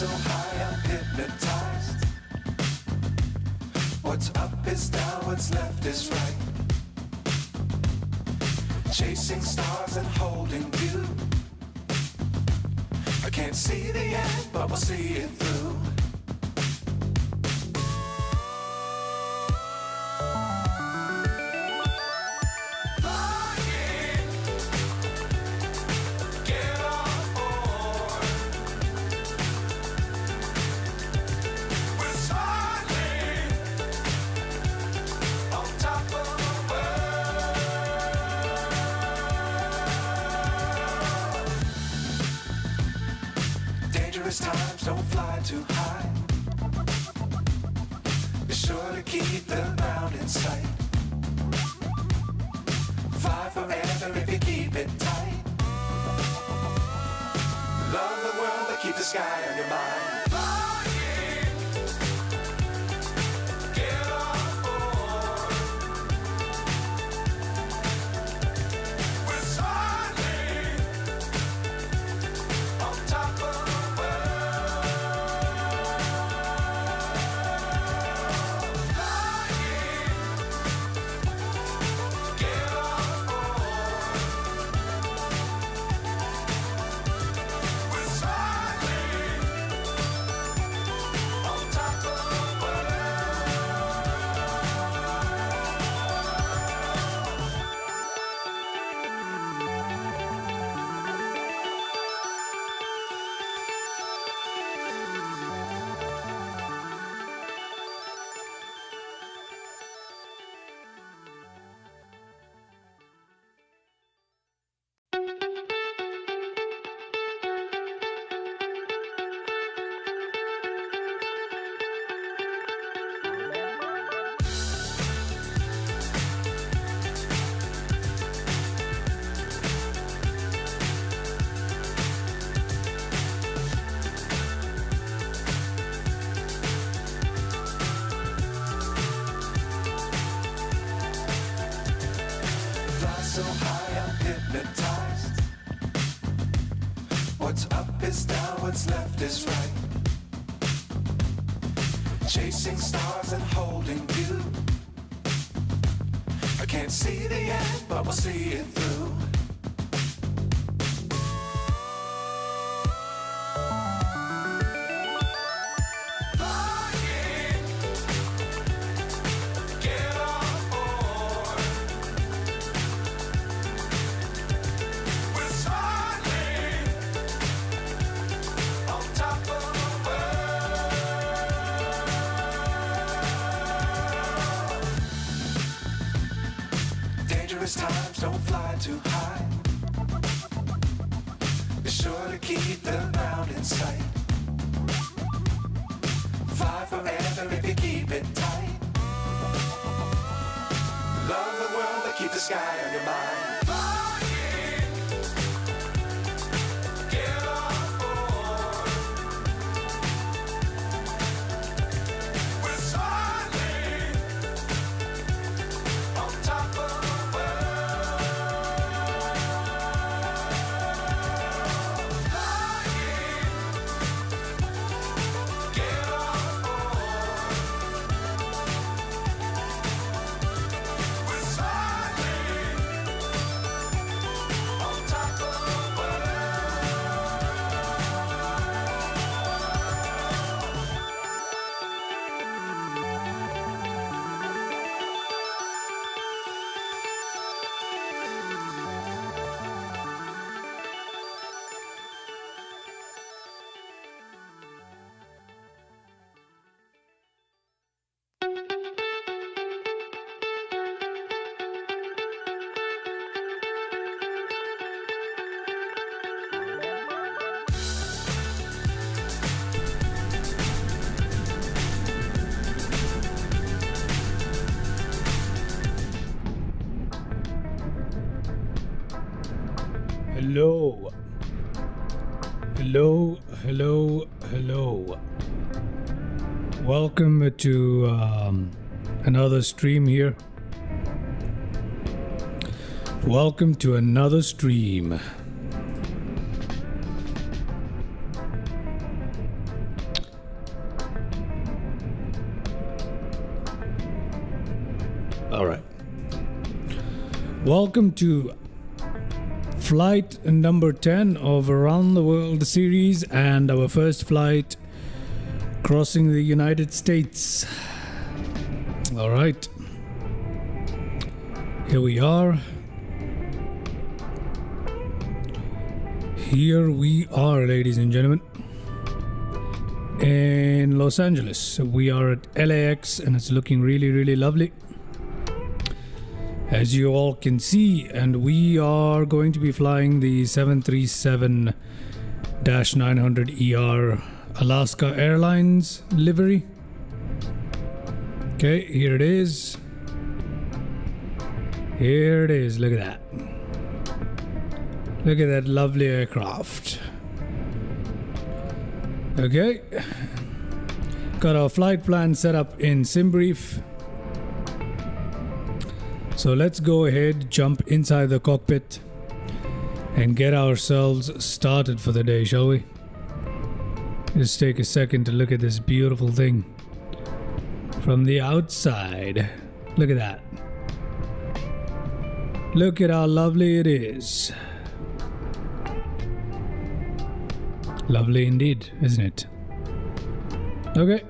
So high I'm hypnotized. What's up is down, what's left is right. Chasing stars and holding you. I can't see the end, but we'll see it through. Times don't fly too high. Be sure to keep the ground in sight. Fly forever if you keep it tight. Love the world but keep the sky on your mind. So high I'm hypnotized. What's up is down, what's left is right. Chasing stars and holding you. I can't see the end, but we'll see it through. Times don't fly too high. Be sure to keep the ground in sight. Fly forever if you keep it tight. Love the world but keep the sky on your mind. Hello. Hello, hello, hello. Welcome to another stream here. Welcome to another stream. All right. Welcome to flight number 10 of Around the World series and our first flight crossing the United States. All right. Here we are. Here we are, ladies and gentlemen, in Los Angeles. We are at LAX and it's looking really, really lovely, as you all can see, and we are going to be flying the 737-900ER Alaska Airlines livery. Okay, here it is. Here it is. Look at that. Look at that lovely aircraft. Okay. Got our flight plan set up in SimBrief. So let's go ahead, jump inside the cockpit and get ourselves started for the day, shall we? Just take a second to look at this beautiful thing from the outside. Look at that. Look at how lovely it is. Lovely indeed, isn't it? Okay.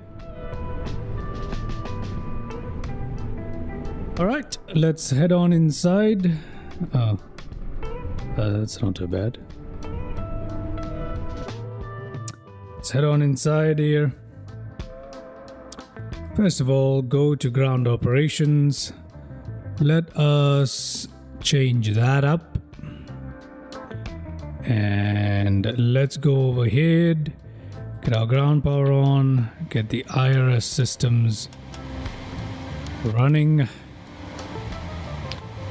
All right, let's head on inside. Oh, that's not too bad. Let's head on inside here. First of all, go to ground operations. Let us change that up. And let's go overhead, get our ground power on, get the IRS systems running.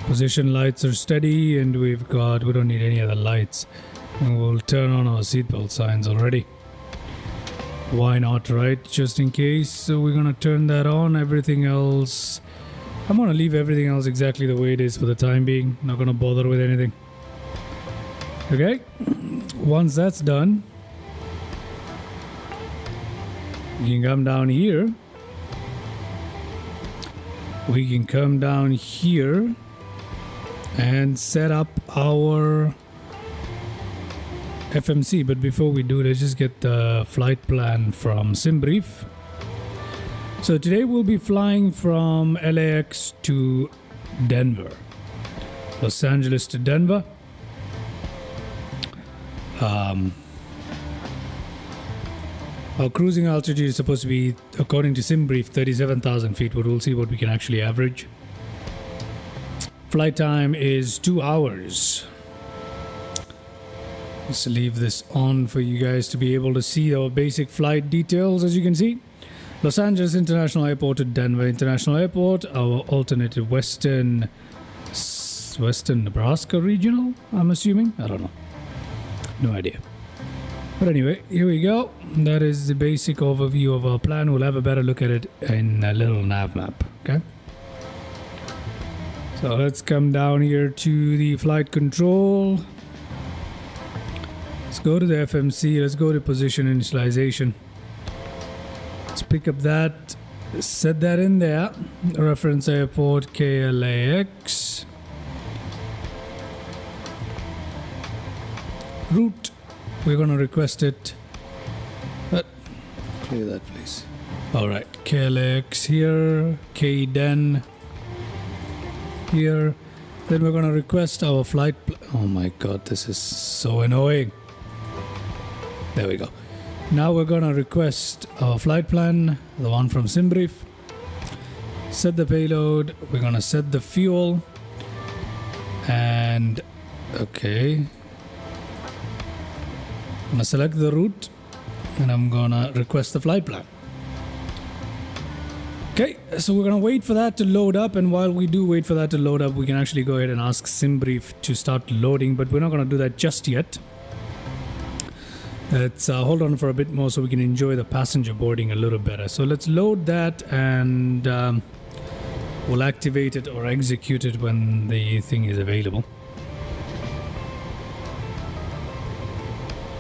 Position lights are steady, and we don't need any other lights. And we'll turn on our seatbelt signs already. Why not, right? Just in case. So we're gonna turn that on. Everything else, I'm gonna leave everything else exactly the way it is for the time being. Not gonna bother with anything. Okay, once that's done, you can come down here. We can come down here and set up our FMC. But before we do, let's just get the flight plan from SimBrief. So today we'll be flying from LAX to Denver, Los Angeles to Denver. Our cruising altitude is supposed to be, according to SimBrief, 37,000 feet, but we'll see what we can actually average. Flight time is 2 hours. Let's leave this on for you guys to be able to see our basic flight details. As you can see, Los Angeles International Airport to Denver International Airport, our alternative Western Nebraska regional, I'm assuming. I don't know. No idea. But anyway, here we go. That is the basic overview of our plan. We'll have a better look at it in a little nav map. Okay. So let's come down here to the flight control. Let's go to the FMC. Let's go to position initialization. Let's pick up that. Set that in there. Reference airport KLAX. Route. We're going to request it. But clear that, please. Alright, KLAX here, KDEN here. Then we're going to request our flight. Oh my god, this is so annoying. There we go. Now we're going to request our flight plan, the one from SimBrief. Set the payload. We're going to set the fuel. And okay. I'm going to select the route and I'm going to request the flight plan. Okay, so we're gonna wait for that to load up, and while we do wait for that to load up, we can actually go ahead and ask SimBrief to start loading, but we're not gonna do that just yet. Let's hold on for a bit more so we can enjoy the passenger boarding a little better. So let's load that, and we'll activate it or execute it when the thing is available.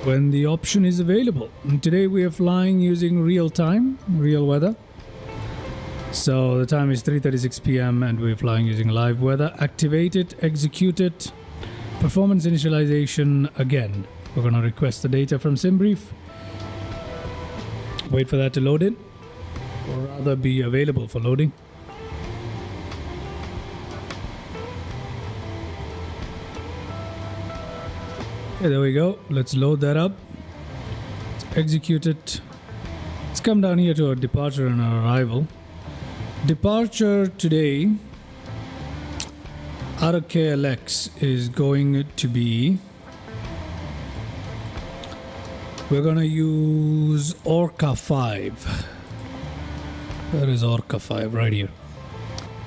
When the option is available. And today we are flying using real time, real weather. So the time is 3:36 p.m. and we're flying using live weather. Activate it, execute it. Performance initialization again. We're going to request the data from SimBrief. Wait for that to load in, or rather be available for loading. Okay, there we go. Let's load that up. Let's execute it. Let's come down here to our departure and our arrival. Departure today out of KLAX is going to be, we're going to use Orca 5. That is Orca 5 right here.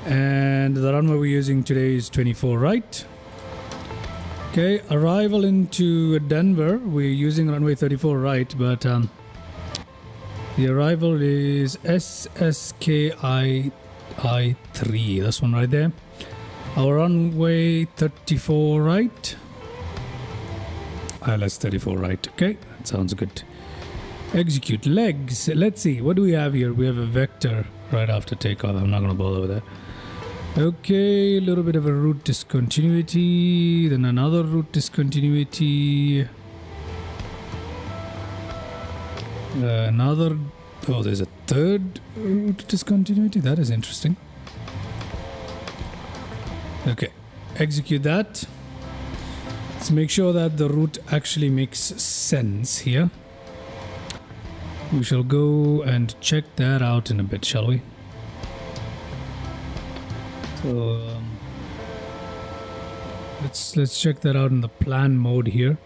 And the runway we're using today is 24 right. Okay, arrival into Denver, we're using runway 34 right, but the arrival is SSKI 3, this one right there. Our runway 34 right. Let's 34 right, okay, that sounds good. Execute legs, let's see, what do we have here? We have a vector right after takeoff, I'm not going to bother with that. Okay, a little bit of a route discontinuity, then another route discontinuity. Oh, there's a third route discontinuity. That is interesting. Okay, execute that. Let's make sure that the route actually makes sense here. We shall go and check that out in a bit, shall we? So let's check that out in the plan mode here.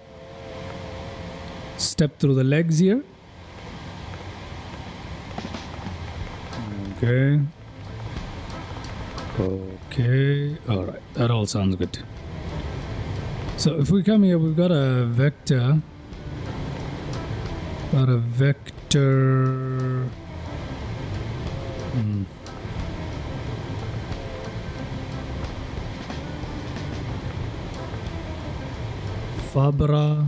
Step through the legs here. Okay. Okay. All right. That all sounds good. So if we come here, we've got a vector. Got a vector. Fabra.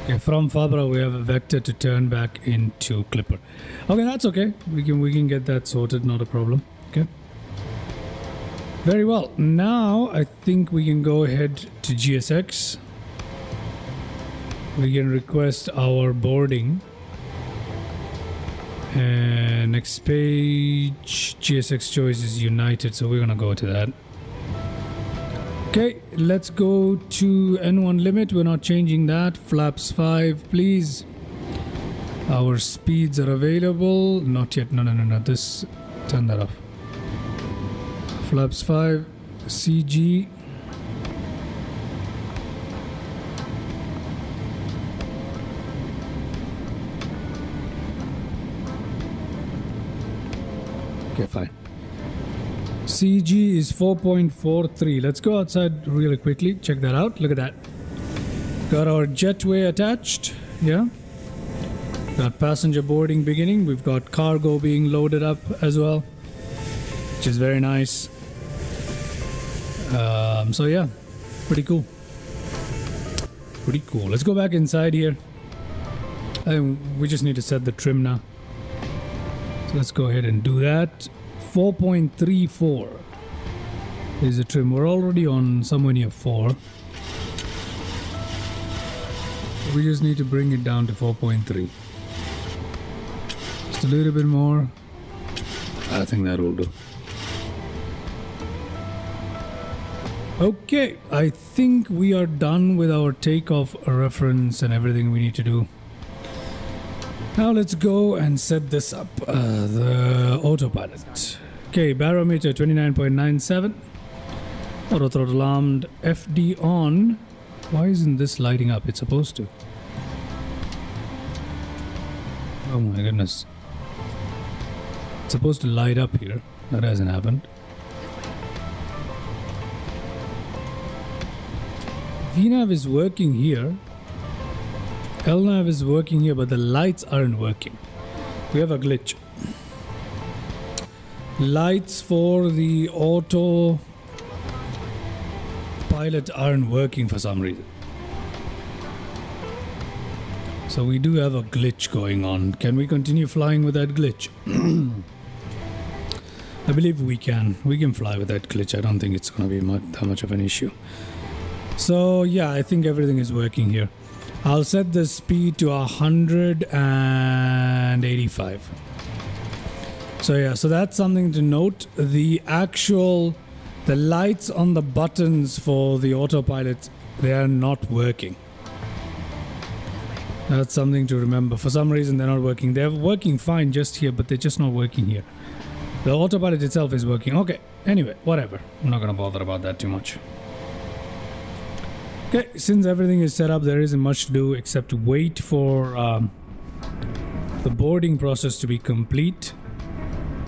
Okay, from Fabra we have a vector to turn back into Clipper. Okay, that's okay. We can get that sorted, not a problem. Okay. Very well. Now I think we can go ahead to GSX. We can request our boarding. And next page, GSX choice is United, so we're gonna go to that. Okay, let's go to N1 limit. We're not changing that. Flaps 5, please. Our speeds are available. Not yet. No. This, turn that off. Flaps 5, CG. Okay, fine. CG is 4.43. Let's go outside really quickly. Check that out. Look at that. Got our jetway attached. Yeah. Got passenger boarding beginning. We've got cargo being loaded up as well, which is very nice. So yeah, pretty cool. Pretty cool. Let's go back inside here. We just need to set the trim now. So let's go ahead and do that. 4.34 is the trim. We're already on somewhere near 4. We just need to bring it down to 4.3. Just a little bit more. I think that will do. Okay, I think we are done with our takeoff reference and everything we need to do. Now let's go and set this up. The autopilot. Okay, barometer 29.97. Auto throttle armed. FD on. Why isn't this lighting up? It's supposed to. Oh my goodness. It's supposed to light up here. That hasn't happened. VNav is working here. LNav is working here, but the lights aren't working. We have a glitch. Lights for the auto pilot aren't working for some reason. So we do have a glitch going on. Can we continue flying with that glitch? I believe we can. We can fly with that glitch. I don't think it's going to be that much of an issue. So yeah, I think everything is working here. I'll set the speed to 185. So yeah, so that's something to note. The lights on the buttons for the autopilot, they are not working. That's something to remember. For some reason, they're not working. They're working fine just here, but they're just not working here. The autopilot itself is working. Okay, anyway, whatever. I'm not going to bother about that too much. Okay, since everything is set up, there isn't much to do except wait for the boarding process to be complete.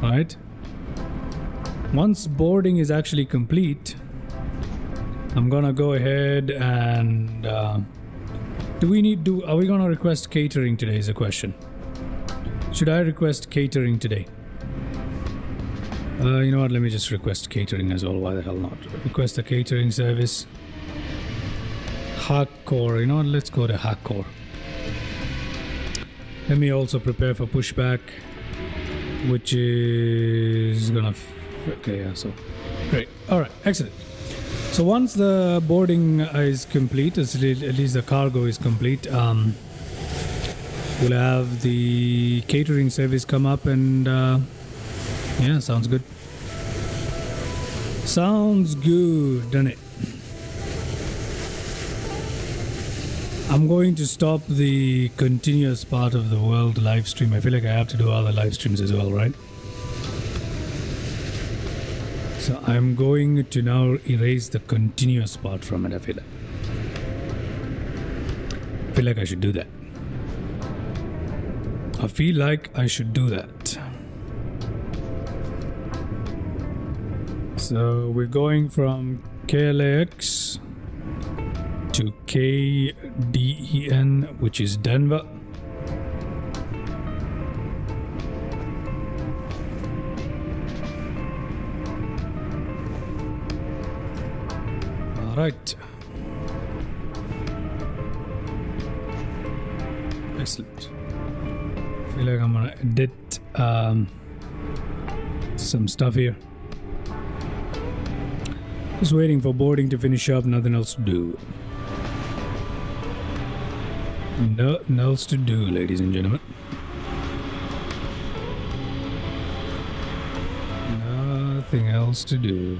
Alright. Once boarding is actually complete, I'm gonna go ahead and are we gonna request catering today is a question. Should I request catering today? You know what, let me just request catering as well. Why the hell not? Request a catering service. Hardcore, you know what, let's go to hardcore. Let me also prepare for pushback, which is gonna okay, yeah, so great. All right, excellent. So once the boarding is complete, at least the cargo is complete, we'll have the catering service come up and yeah, sounds good. Sounds good, doesn't it? I'm going to stop the continuous part of the world live stream. I feel like I have to do other live streams as well, right? So I'm going to now erase the continuous part from it. I feel like I should do that. I feel like I should do that. So we're going from KLAX to KDEN, which is Denver. All right. Excellent. I feel like I'm gonna edit some stuff here. Just waiting for boarding to finish up, nothing else to do. Nothing else to do, ladies and gentlemen. Nothing else to do.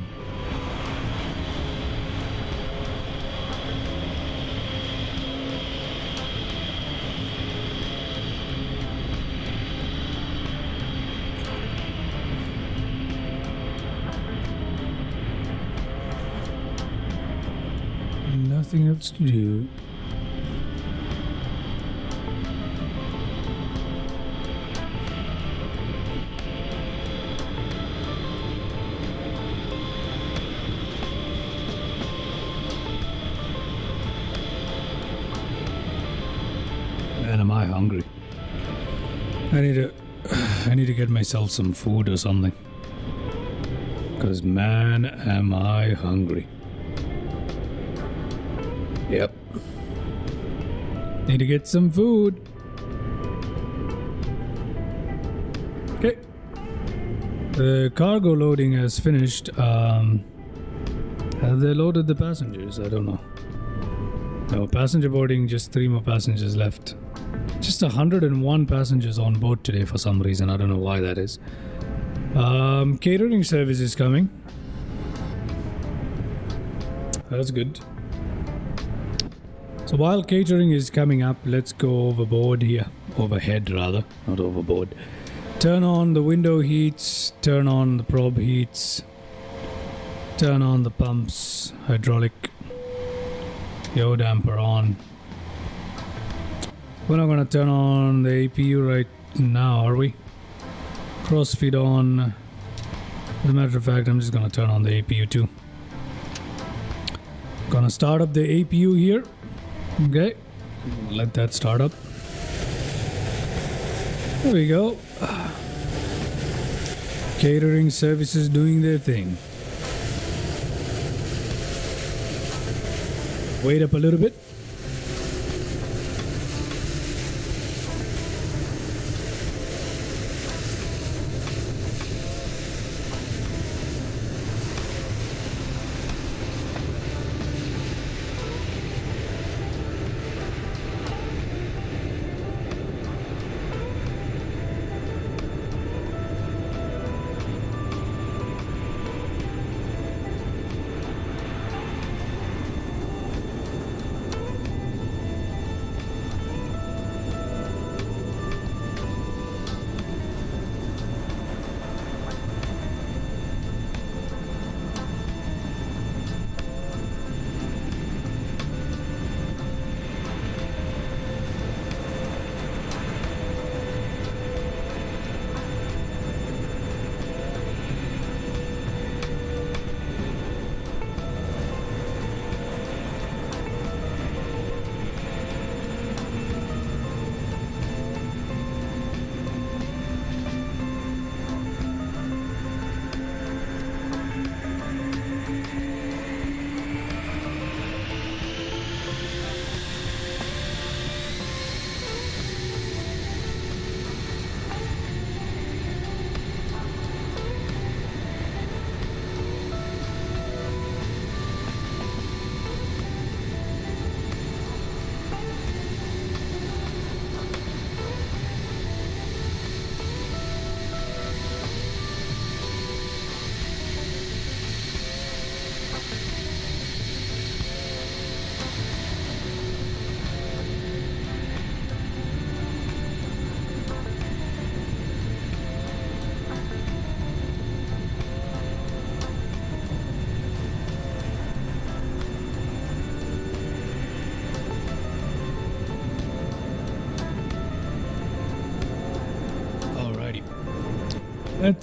Nothing else to do. Man, am I hungry. I need to get myself some food or something. 'Cause man, am I hungry. Yep. Need to get some food. Okay. The cargo loading has finished. Have they loaded the passengers? I don't know. No, passenger boarding, just 3 more passengers left. Just 101 passengers on board today for some reason. I don't know why that is. Catering service is coming. That's good. So while catering is coming up, let's go overboard here. Overhead rather, not overboard. Turn on the window heats, turn on the probe heats, turn on the pumps, hydraulic, yaw damper on. We're not going to turn on the APU right now, are we? Crossfeed on. As a matter of fact, I'm just gonna turn on the APU too. Gonna start up the APU here. Okay, let that start up. There we go. Catering services doing their thing. Wait up a little bit.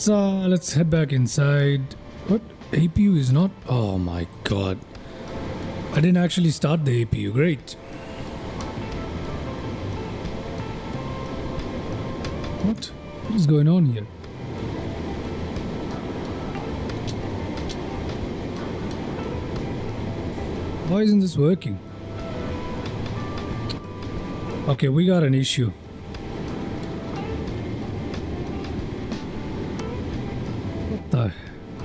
Let's head back inside. What? APU is not? Oh my god. I didn't actually start the APU. Great. What? What is going on here? Why isn't this working? Okay, we got an issue.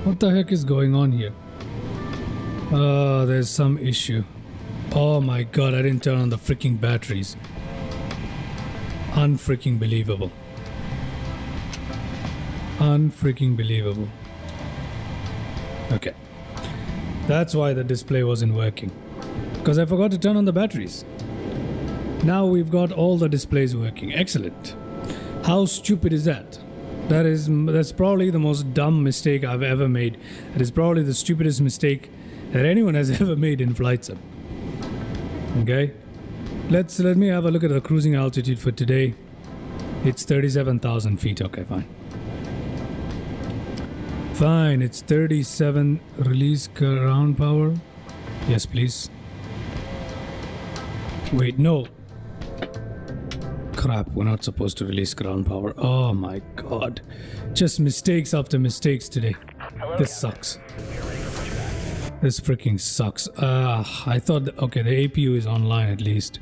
What the heck is going on here? There's some issue. Oh my god, I didn't turn on the freaking batteries. Unfreaking believable. Unfreaking believable. Okay. That's why the display wasn't working. Because I forgot to turn on the batteries. Now we've got all the displays working. Excellent. How stupid is that? That's probably the most dumb mistake I've ever made. It is probably the stupidest mistake that anyone has ever made in flight sim. Okay, let me have a look at the cruising altitude for today. It's 37,000 feet. Okay, fine. It's 37. Release ground power. Yes, please. Wait, no. Crap, we're not supposed to release ground power. Oh my god. Just mistakes after mistakes today. This sucks. This freaking sucks. I thought, okay, the APU is online at least.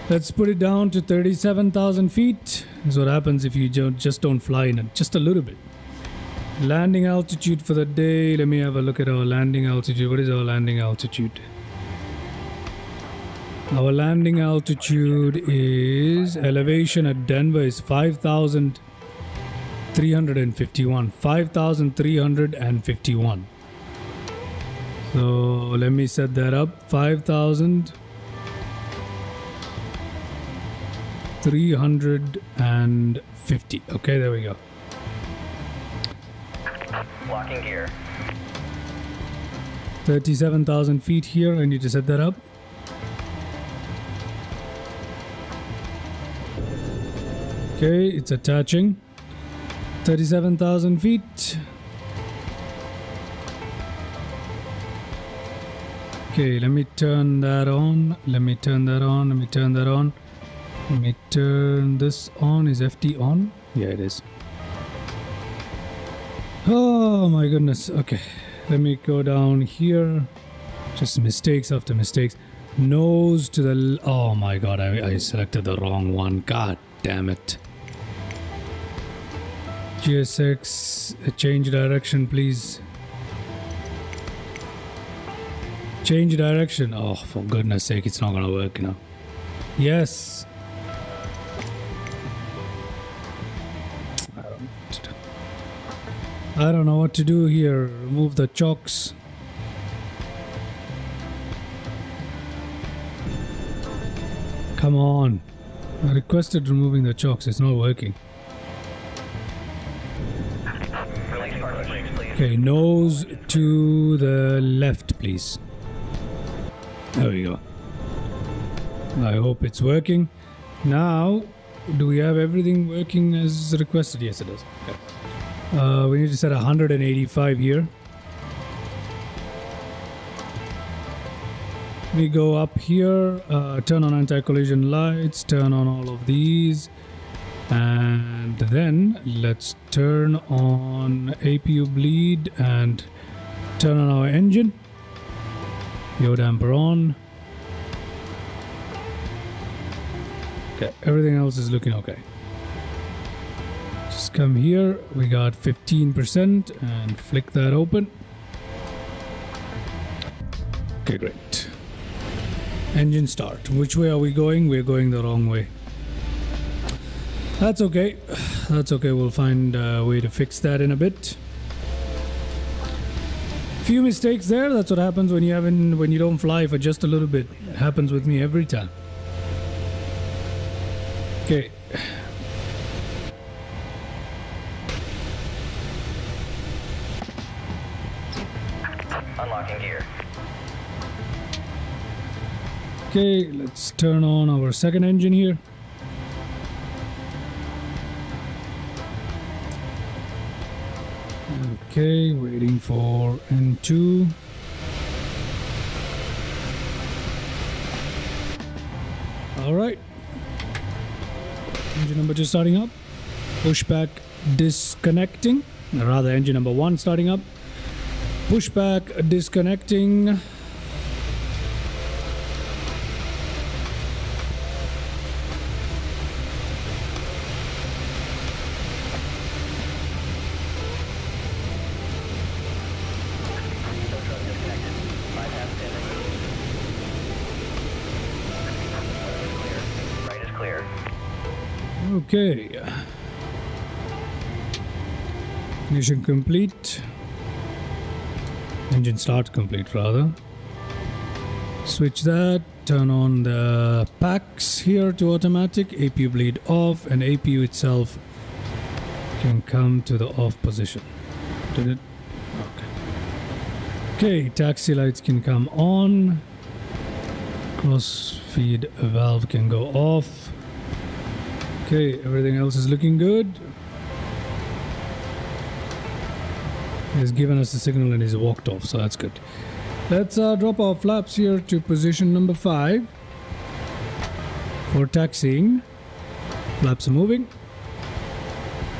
Let's put it down to 37,000 feet. This is what happens if you just don't fly in it just a little bit. Landing altitude for the day. Let me have a look at our landing altitude. What is our landing altitude? Our landing altitude is, elevation at Denver is 5,351. 5,351. So let me set that up. 5,350. Okay, there we go. Locking gear. 37,000 feet here. I need to set that up. Okay, it's attaching. 37,000 feet. Okay, let me turn that on. Let me turn that on. Let me turn that on. Let me turn this on. Is FT on? Yeah, it is. Oh my goodness. Okay, let me go down here. Just mistakes after mistakes. Nose to the... Oh my god, I selected the wrong one. God damn it. GSX, change direction, please. Change direction. Oh, for goodness sake, it's not gonna work, you know. Yes. I don't know what to do here. Remove the chocks. Come on. I requested removing the chocks. It's not working. Okay, nose to the left, please. There we go. I hope it's working. Now, do we have everything working as requested? Yes, it does. Okay. We need to set 185 here. We go up here, turn on anti-collision lights, turn on all of these, and then let's turn on APU bleed and turn on our engine. Yaw damper on. Okay, everything else is looking okay. Just come here, we got 15% and flick that open. Okay, great. Engine start. Which way are we going? We're going the wrong way. That's okay. That's okay. We'll find a way to fix that in a bit. Few mistakes there. That's what happens when you don't fly for just a little bit. It happens with me every time. Okay. Unlocking gear. Okay, let's turn on our second engine here. Okay, waiting for N2. All right. Engine number 2 starting up. Pushback disconnecting. Or rather, engine number 1 starting up. Pushback disconnecting. Okay. Ignition complete. Engine start complete, rather. Switch that. Turn on the packs here to automatic. APU bleed off, and APU itself can come to the off position. Did it? Okay. Okay, taxi lights can come on. Cross feed valve can go off. Okay, everything else is looking good. He's given us the signal and he's walked off, so that's good. Let's drop our flaps here to position number 5 for taxiing. Flaps are moving.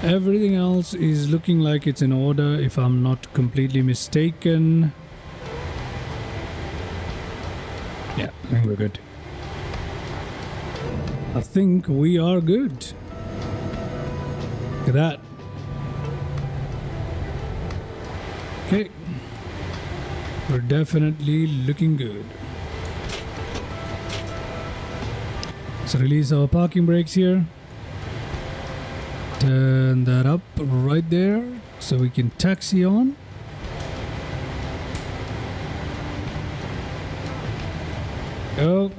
Everything else is looking like it's in order, if I'm not completely mistaken. Yeah, I think we're good. I think we are good. Look at that. Okay. We're definitely looking good. Let's release our parking brakes here. Turn that up right there so we can taxi on. Go.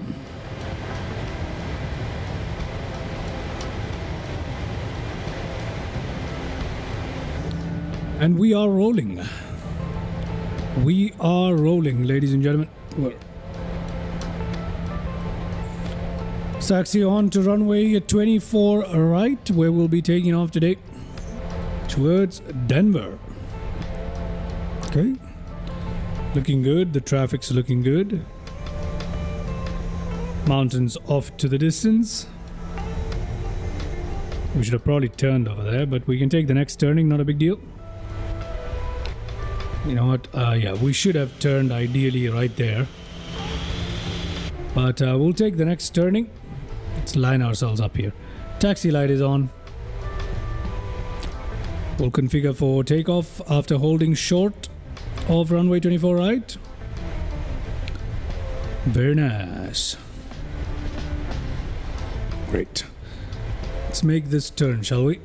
And we are rolling. We are rolling, ladies and gentlemen. We're taxi on to runway 24 right, where we'll be taking off today towards Denver. Okay, looking good. The traffic's looking good. Mountains off to the distance. We should have probably turned over there, but we can take the next turning, not a big deal. You know what? Yeah, we should have turned ideally right there. But we'll take the next turning. Let's line ourselves up here. Taxi light is on. We'll configure for takeoff after holding short of runway 24 right. Very nice. Great. Let's make this turn, shall we?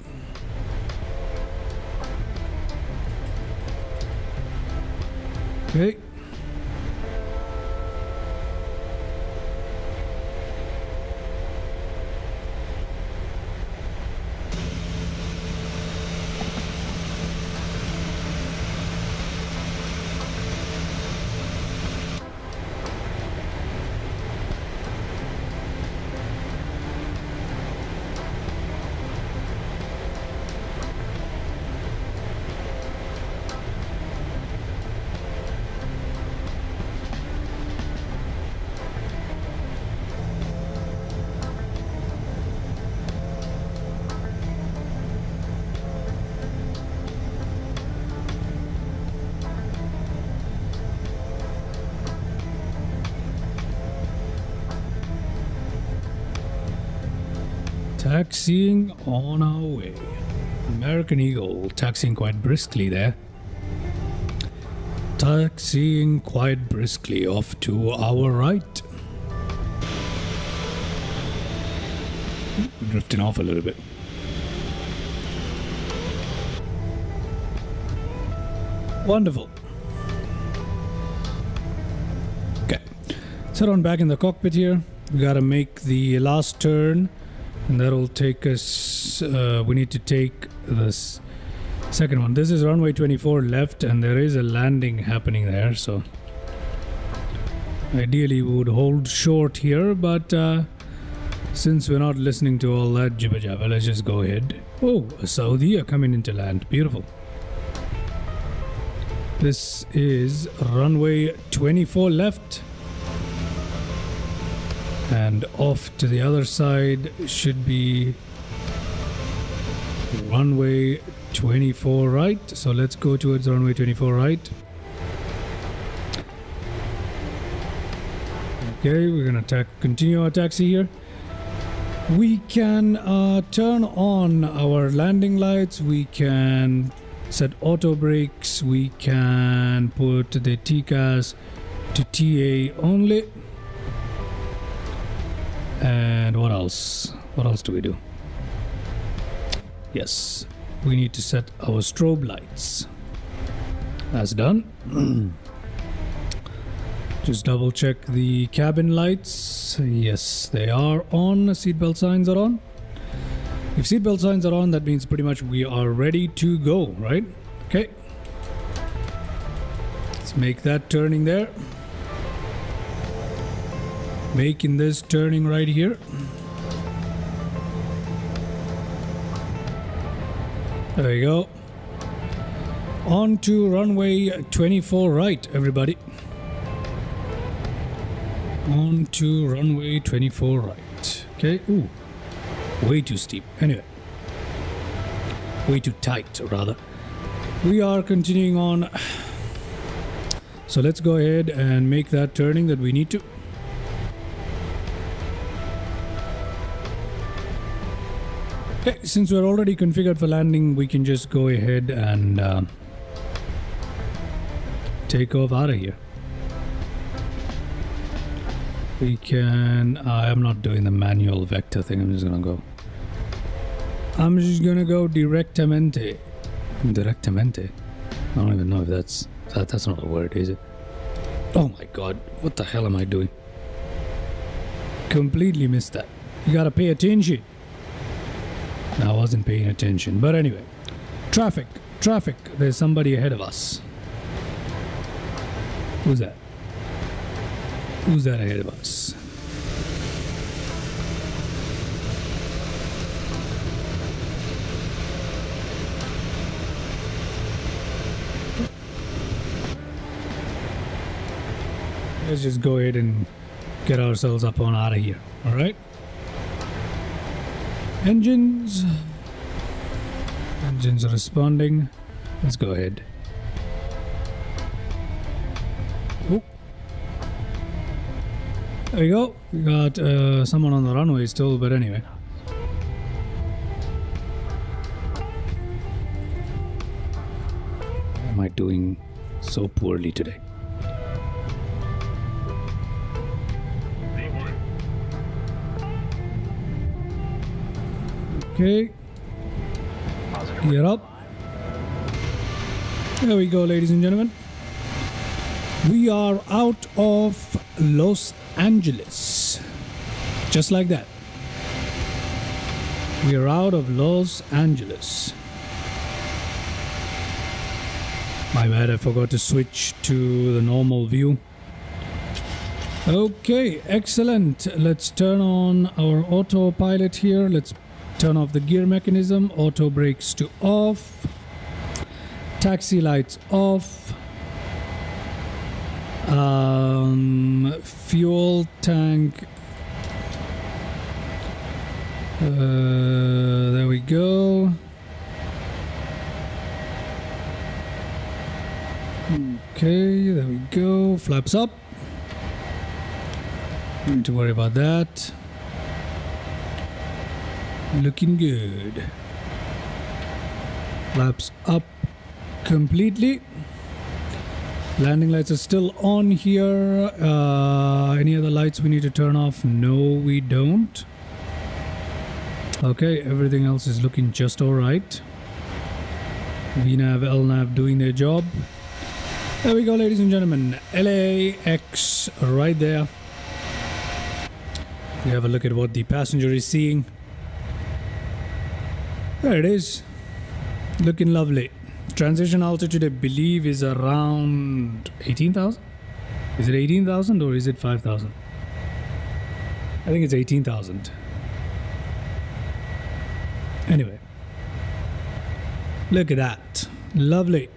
Okay. Taxiing on our way. American Eagle taxiing quite briskly there. Taxiing quite briskly off to our right. We're drifting off a little bit. Wonderful. Okay. Set on back in the cockpit here. We gotta make the last turn. And that'll take us, we need to take this second one. This is runway 24 left, and there is a landing happening there. So ideally we would hold short here, but since we're not listening to all that jibber jabber, let's just go ahead. Oh, a Saudi coming into land. Beautiful. This is runway 24 left. And off to the other side should be runway 24 right. So let's go towards runway 24 right. Okay, we're gonna continue our taxi here. We can turn on our landing lights. We can set auto brakes. We can put the TCAS to TA only. And what else? What else do we do? Yes, we need to set our strobe lights. That's done. Just double check the cabin lights. Yes, they are on. Seatbelt signs are on. If seatbelt signs are on, that means pretty much we are ready to go, right? Okay. Let's make that turning there. Making this turning right here. There we go. On to runway 24 right, everybody. On to runway 24 right. Okay. Ooh. Way too steep. Anyway. Way too tight, rather. We are continuing on. So let's go ahead and make that turning that we need to. Okay, since we're already configured for landing, we can just go ahead and take off out of here. We can... I'm not doing the manual vector thing. I'm just gonna go directamente. Directamente. I don't even know if that's not a word, is it? Oh my god, what the hell am I doing? Completely missed that. You gotta pay attention. I wasn't paying attention, but anyway. Traffic. There's somebody ahead of us. Who's that? Who's that ahead of us? let's just go ahead and get ourselves up on out of here. All right. Engines are responding. Let's go ahead. Oh. There we go. We got someone on the runway still, but anyway. Why am I doing so poorly today? Okay. Gear up. There we go, ladies and gentlemen. We are out of Los Angeles. Just like that. We are out of Los Angeles. My bad, I forgot to switch to the normal view. Okay, excellent. Let's turn on our autopilot here. Let's turn off the gear mechanism. Auto brakes to off. Taxi lights off. Fuel tank. There we go. Okay, there we go. Flaps up. Don't need to worry about that. Looking good. Flaps up completely. Landing lights are still on here. Any other lights we need to turn off? No, we don't. Okay, everything else is looking just alright. VNAV, LNAV doing their job. There we go, ladies and gentlemen. LAX right there. We have a look at what the passenger is seeing. There it is. Looking lovely. Transition altitude, I believe, is around 18,000. Is it 18,000 or is it 5,000? I think it's 18,000. Anyway. Look at that. Lovely.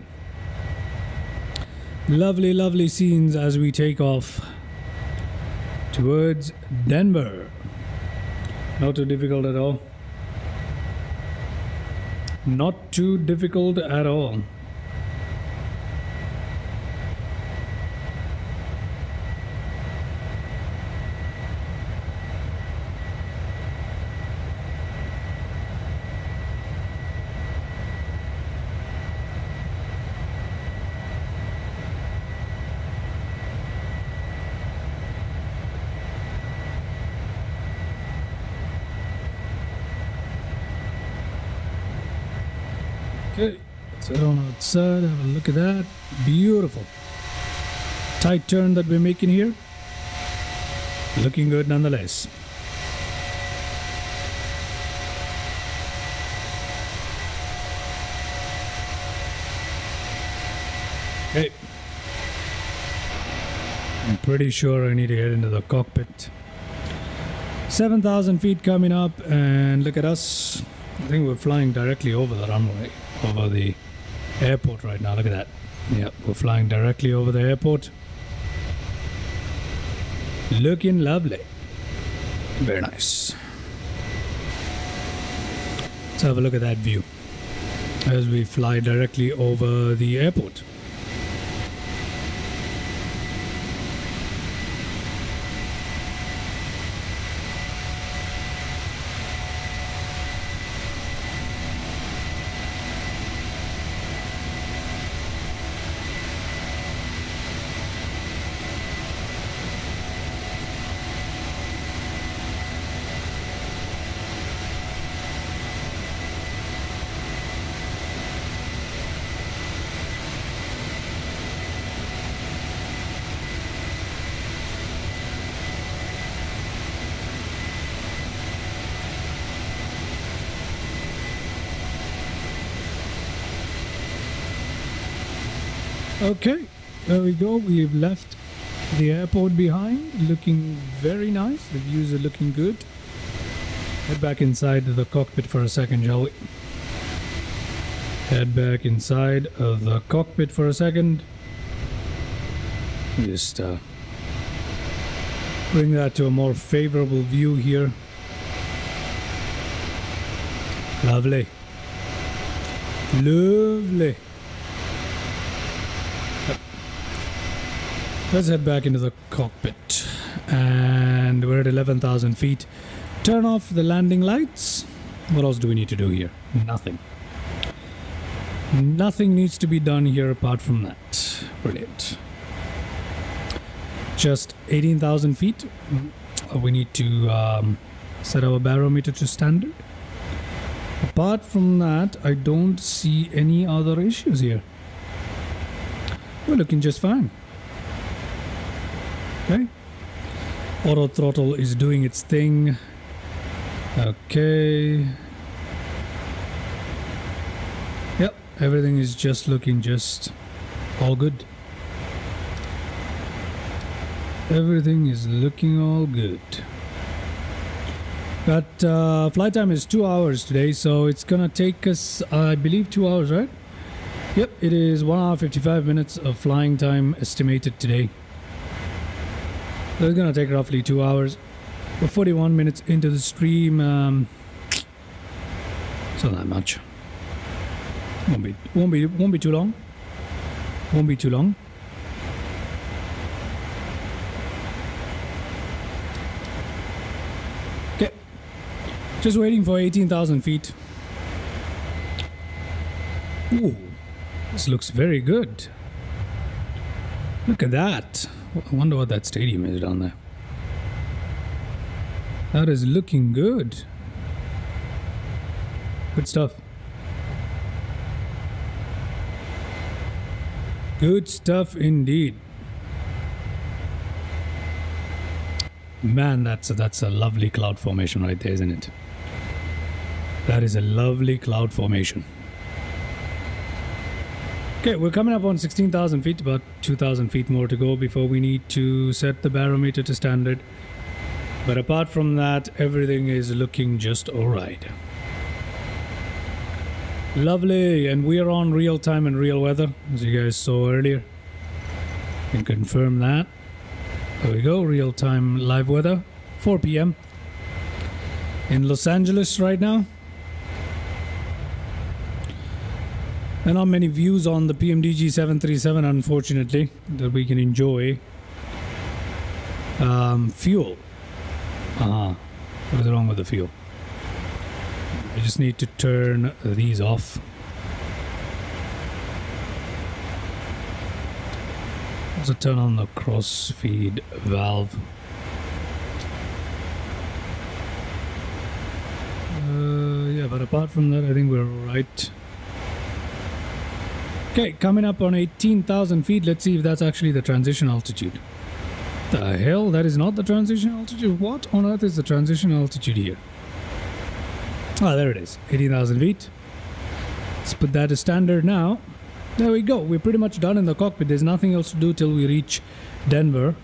Lovely, lovely scenes as we take off towards Denver. Not too difficult at all. Not too difficult at all. Okay, let's head on outside, have a look at that. Beautiful. Tight turn that we're making here. Looking good nonetheless. Okay. I'm pretty sure I need to get into the cockpit. 7,000 feet coming up, and look at us. I think we're flying directly over the runway, over the airport right now. Look at that. Yeah, we're flying directly over the airport. Looking lovely. Very nice. Let's have a look at that view as we fly directly over the airport. Okay, there we go. We've left the airport behind, looking very nice. The views are looking good. Head back inside the cockpit for a second, shall we? Head back inside of the cockpit for a second. Just Bring that to a more favorable view here. Lovely. Lovely. Let's head back into the cockpit. And we're at 11,000 feet. Turn off the landing lights. What else do we need to do here? Nothing. Nothing needs to be done here apart from that. Brilliant. Just 18,000 feet. We need to set our barometer to standard. Apart from that, I don't see any other issues here. We're looking just fine. Okay. Auto throttle is doing its thing. Okay. Yep, everything is just looking just all good. Everything is looking all good. But flight time is 2 hours today, so it's gonna take us, I believe, 2 hours, right? Yep, it is 1 hour 55 minutes of flying time estimated today. So it's gonna take roughly 2 hours. We're 41 minutes into the stream. It's not that much. Won't be too long. Won't be too long. Okay. Just waiting for 18,000 feet. Ooh, this looks very good. Look at that. I wonder what that stadium is down there. That is looking good. Good stuff. Good stuff indeed. Man, that's a lovely cloud formation right there, isn't it? That is a lovely cloud formation. Okay, we're coming up on 16,000 feet, about 2,000 feet more to go before we need to set the barometer to standard. But apart from that, everything is looking just alright. Lovely, and we are on real time and real weather, as you guys saw earlier. Can confirm that. There we go, real time live weather, 4 p.m. in Los Angeles right now. There are not many views on the PMDG 737, unfortunately, that we can enjoy. Fuel. What is wrong with the fuel? I just need to turn these off. Also turn on the cross-feed valve. Yeah, but apart from that, I think we're right. Okay, coming up on 18,000 feet. Let's see if that's actually the transition altitude. The hell? That is not the transition altitude? What on earth is the transition altitude here? Ah, there it is. 18,000 feet. Let's put that as standard now. There we go. We're pretty much done in the cockpit. There's nothing else to do till we reach Denver.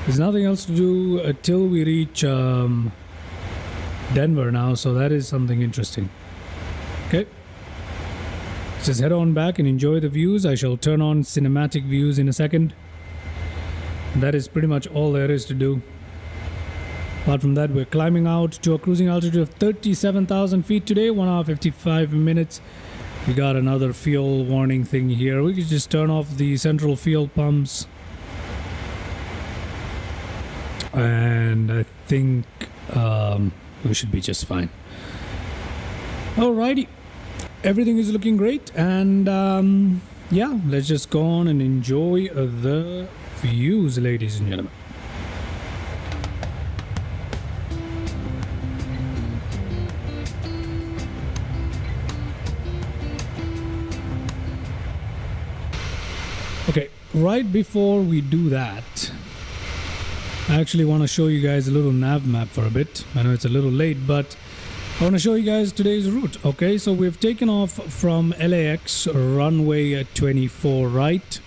There's nothing else to do till we reach Denver now, so that is something interesting. Okay. Let's just head on back and enjoy the views. I shall turn on cinematic views in a second. That is pretty much all there is to do. Apart from that, we're climbing out to a cruising altitude of 37,000 feet today, 1 hour 55 minutes. We got another fuel warning thing here. We could just turn off the central fuel pumps. And I think we should be just fine. Alrighty. Everything is looking great. And yeah, let's just go on and enjoy the views, ladies and gentlemen. Okay, right before we do that, I actually want to show you guys a little nav map for a bit. I know it's a little late, but I want to show you guys today's route. Okay, so we've taken off from LAX runway 24 right.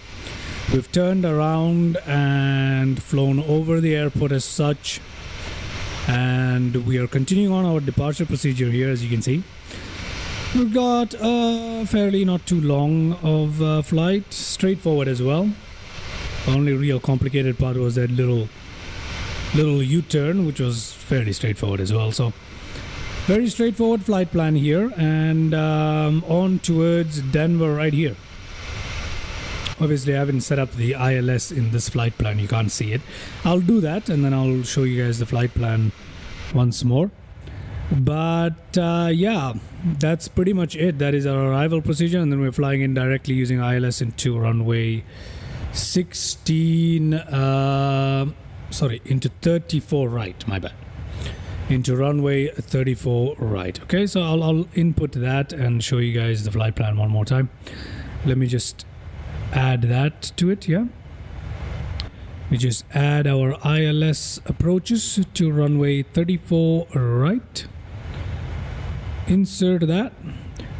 We've turned around and flown over the airport as such. And we are continuing on our departure procedure here, as you can see. We've got a fairly not too long of flight, straightforward as well. The only real complicated part was that little U-turn, which was fairly straightforward as well. So very straightforward flight plan here, and on towards Denver right here. Obviously, I haven't set up the ILS in this flight plan. You can't see it. I'll do that, and then I'll show you guys the flight plan once more. But yeah, that's pretty much it. That is our arrival procedure, and then we're flying in directly using ILS into runway 16. Into 34 right. My bad. Into runway 34 right. Okay, so I'll input that and show you guys the flight plan one more time. Let me just add that to it. Yeah, we just add our ILS approaches to runway 34 right. Insert that.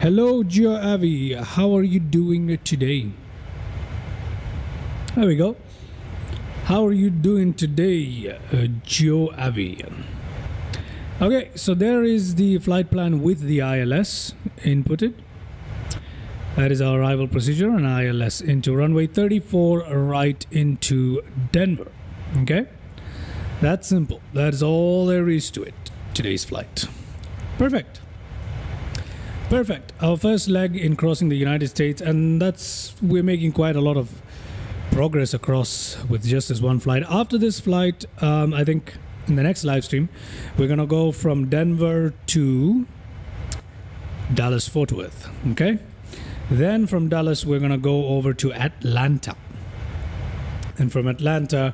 Hello, Gio Avi. How are you doing today? There we go. How are you doing today, Gio Avi? Okay, so there is the flight plan with the ILS inputted. That is our arrival procedure, and ILS into runway 34 right into Denver. Okay, that's simple. That's all there is to it. Today's flight. Perfect. Our first leg in crossing the United States, and we're making quite a lot of progress across with just this one flight. After this flight, I think in the next live stream, we're gonna go from Denver to Dallas Fort Worth. Okay. Then from Dallas, we're going to go over to Atlanta. And from Atlanta,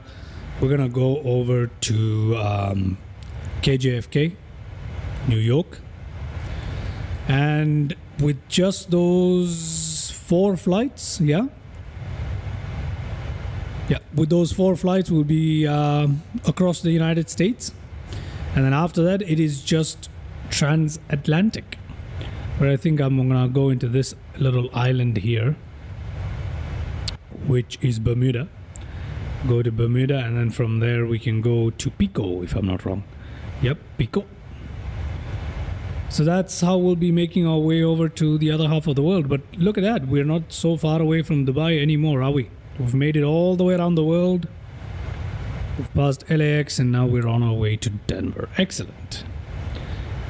we're going to go over to KJFK, New York. And with just those 4 flights, with those 4 flights, we'll be across the United States. And then after that, it is just transatlantic. But I think I'm gonna go into this little island here, which is Bermuda. Go to Bermuda, and then from there we can go to Pico, if I'm not wrong. Yep, Pico. So that's how we'll be making our way over to the other half of the world. But look at that, we're not so far away from Dubai anymore, are we? We've made it all the way around the world. We've passed LAX, and now we're on our way to Denver. Excellent.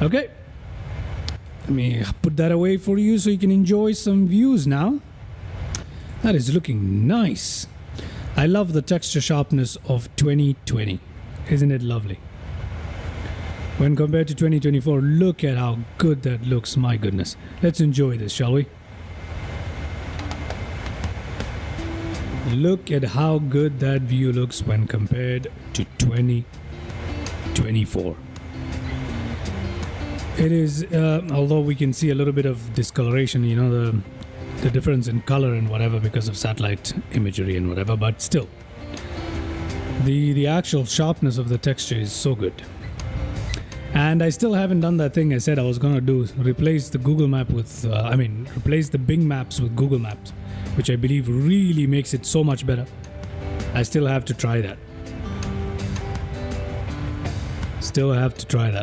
Okay. Let me put that away for you so you can enjoy some views now. That is looking nice. I love the texture sharpness of 2020. Isn't it lovely? When compared to 2024, look at how good that looks. My goodness. Let's enjoy this, shall we? Look at how good that view looks when compared to 2024. It is, although we can see a little bit of discoloration, you know, the difference in color and whatever because of satellite imagery and whatever, but still, the actual sharpness of the texture is so good. And I still haven't done that thing I said I was going to do, replace the Google Map with, replace the Bing Maps with Google Maps, which I believe really makes it so much better. I still have to try that.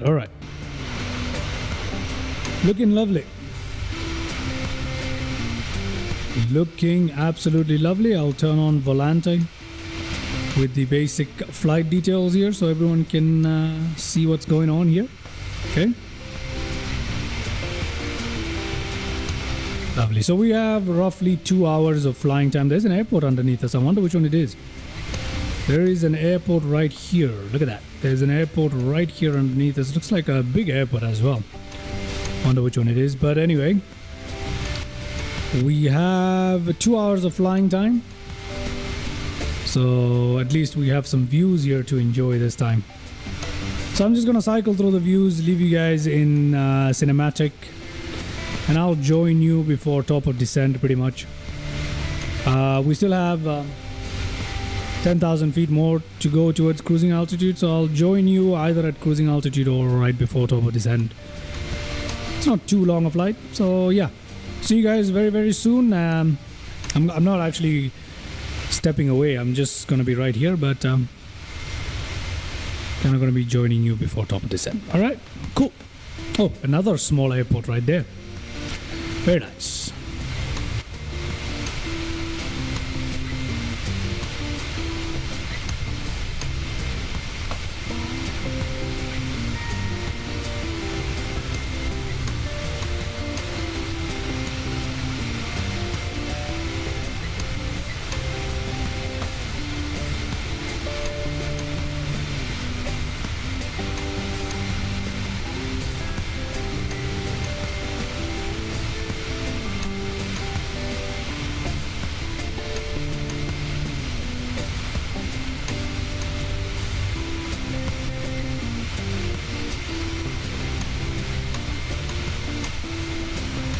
All right. Looking lovely. Looking absolutely lovely. I'll turn on Volante with the basic flight details here so everyone can see what's going on here. Okay. Lovely. So we have roughly 2 hours of flying time. There's an airport underneath us. I wonder which one it is. There is an airport right here. Look at that. There's an airport right here underneath us. Looks like a big airport as well. Wonder which one it is. But anyway, we have 2 hours of flying time. So at least we have some views here to enjoy this time. So I'm just going to cycle through the views, leave you guys in cinematic. And I'll join you before top of descent pretty much. We still have 10,000 feet more to go towards cruising altitude. So I'll join you either at cruising altitude or right before top of descent. It's not too long a flight. So yeah, see you guys very, very soon. I'm not actually stepping away. I'm just going to be right here. But kind of going to be joining you before top of descent. All right, cool. Oh, another small airport right there. Very nice.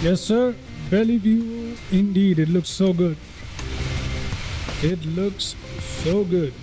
Yes, sir. Belly view. Indeed, it looks so good. It looks so good.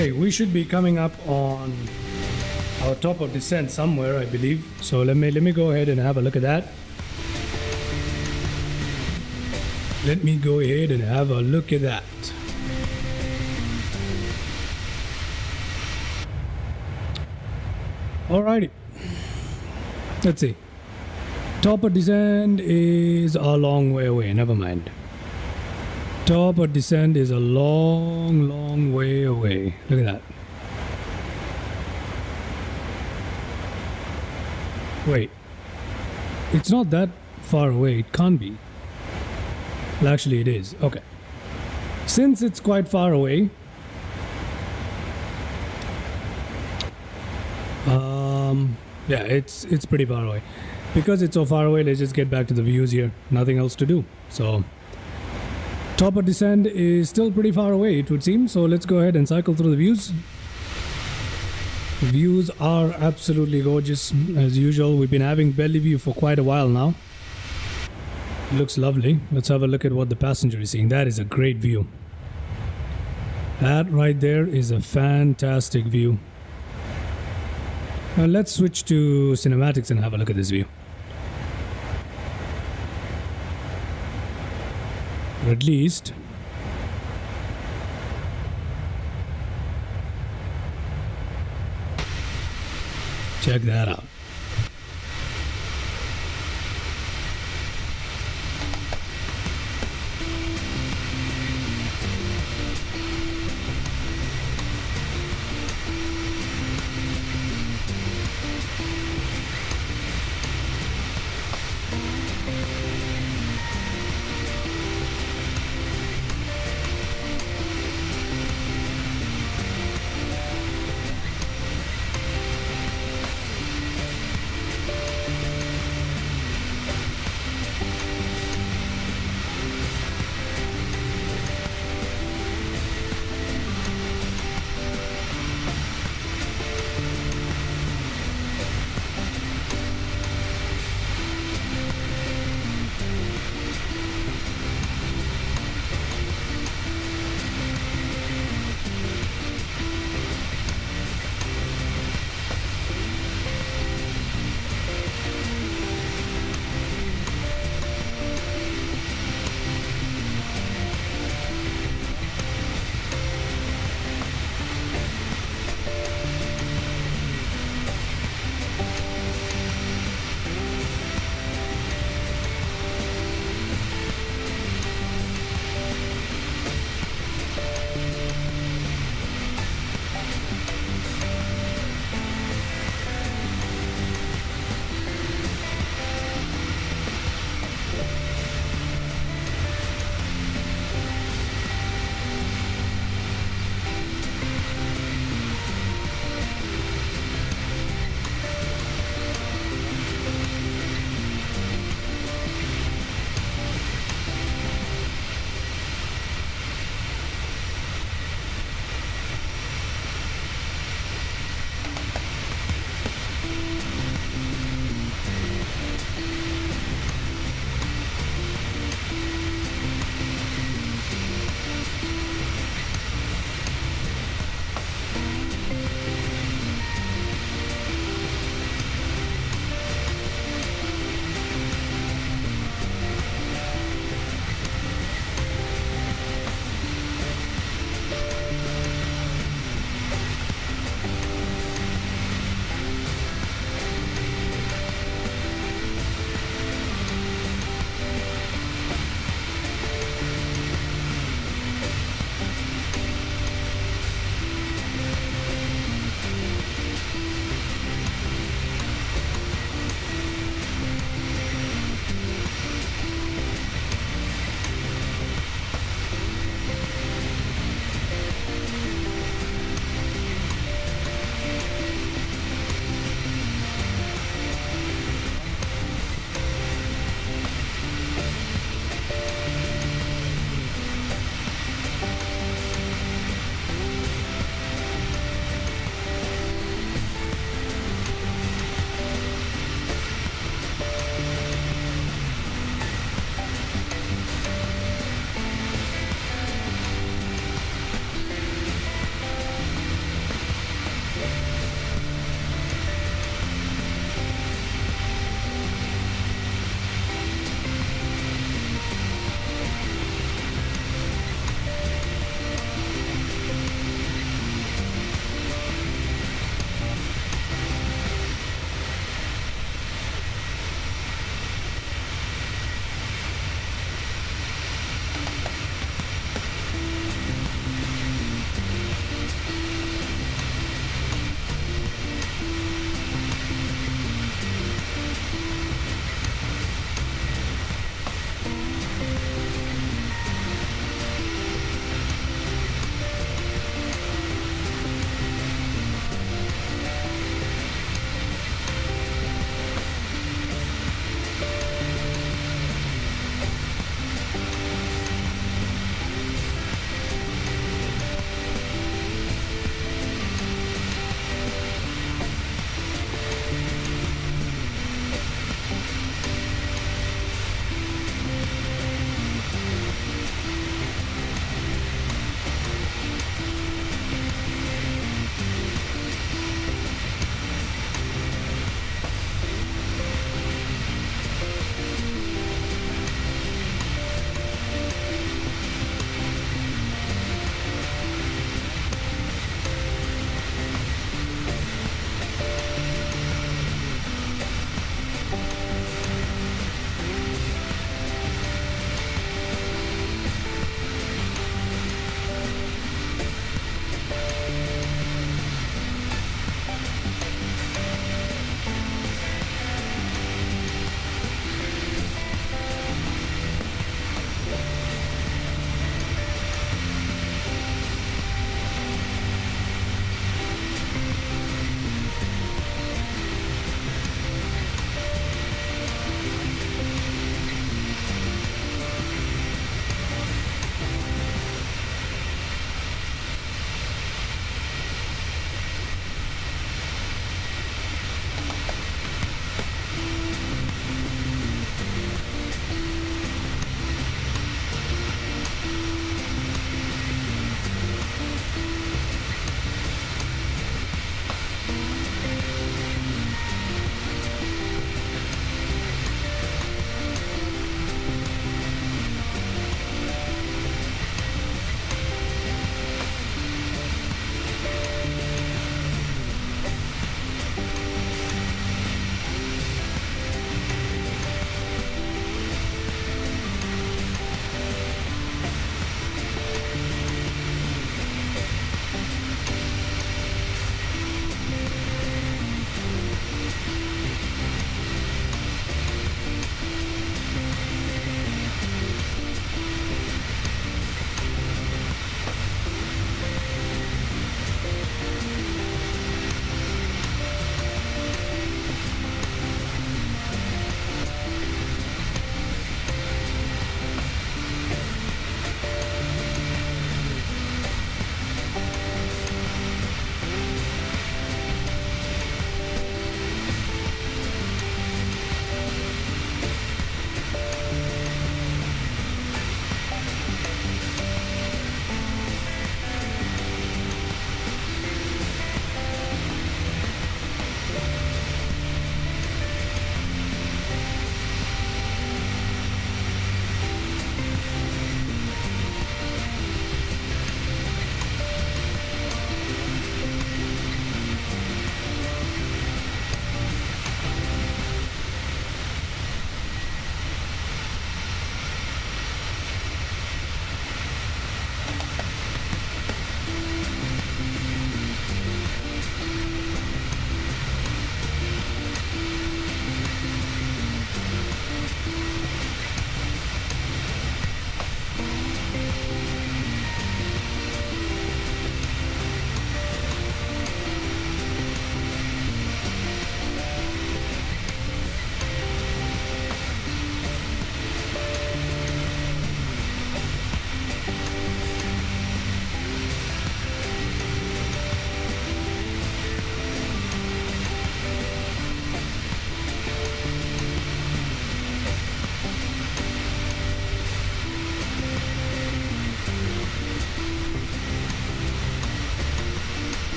Okay, we should be coming up on our top of descent somewhere, I believe. So let me go ahead and have a look at that. Let me go ahead and have a look at that. Alrighty. Let's see. Top of descent is a long way away. Never mind. Top of descent is a long way away. Look at that. Wait. It's not that far away. It can't be. Well, actually, it is. Okay. Since it's quite far away, yeah, it's pretty far away. Because it's so far away, let's just get back to the views here. Nothing else to do. So, top of descent is still pretty far away, it would seem. So let's go ahead and cycle through the views. The views are absolutely gorgeous as usual. We've been having belly view for quite a while now. It looks lovely. Let's have a look at what the passenger is seeing. That is a great view. That right there is a fantastic view. Now let's switch to cinematics and have a look at this view. Or at least check that out.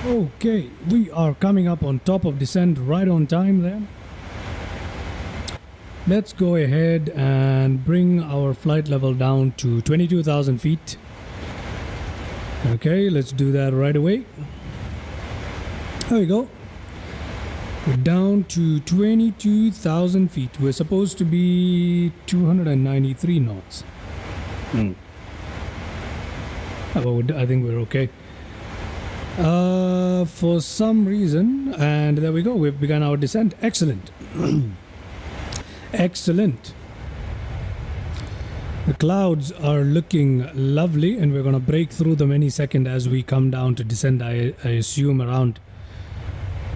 Okay, we are coming up on top of descent right on time there. Let's go ahead and bring our flight level down to 22,000 feet. Okay, let's do that right away. There we go. We're down to 22,000 feet. We're supposed to be 293 knots. But I think we're okay. For some reason, and there we go. We've begun our descent. Excellent. Excellent. The clouds are looking lovely, and we're going to break through them any second as we come down to descend. I assume around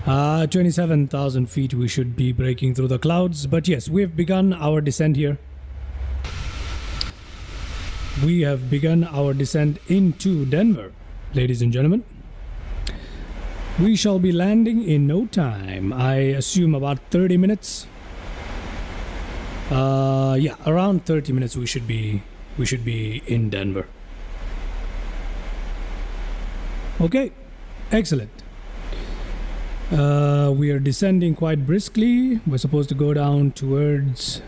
27,000 feet we should be breaking through the clouds. But yes, we've begun our descent here. We have begun our descent into Denver, ladies and gentlemen. We shall be landing in no time. I assume about 30 minutes. Yeah, around 30 minutes we should be in Denver. Okay, excellent. We are descending quite briskly. We're supposed to go down towards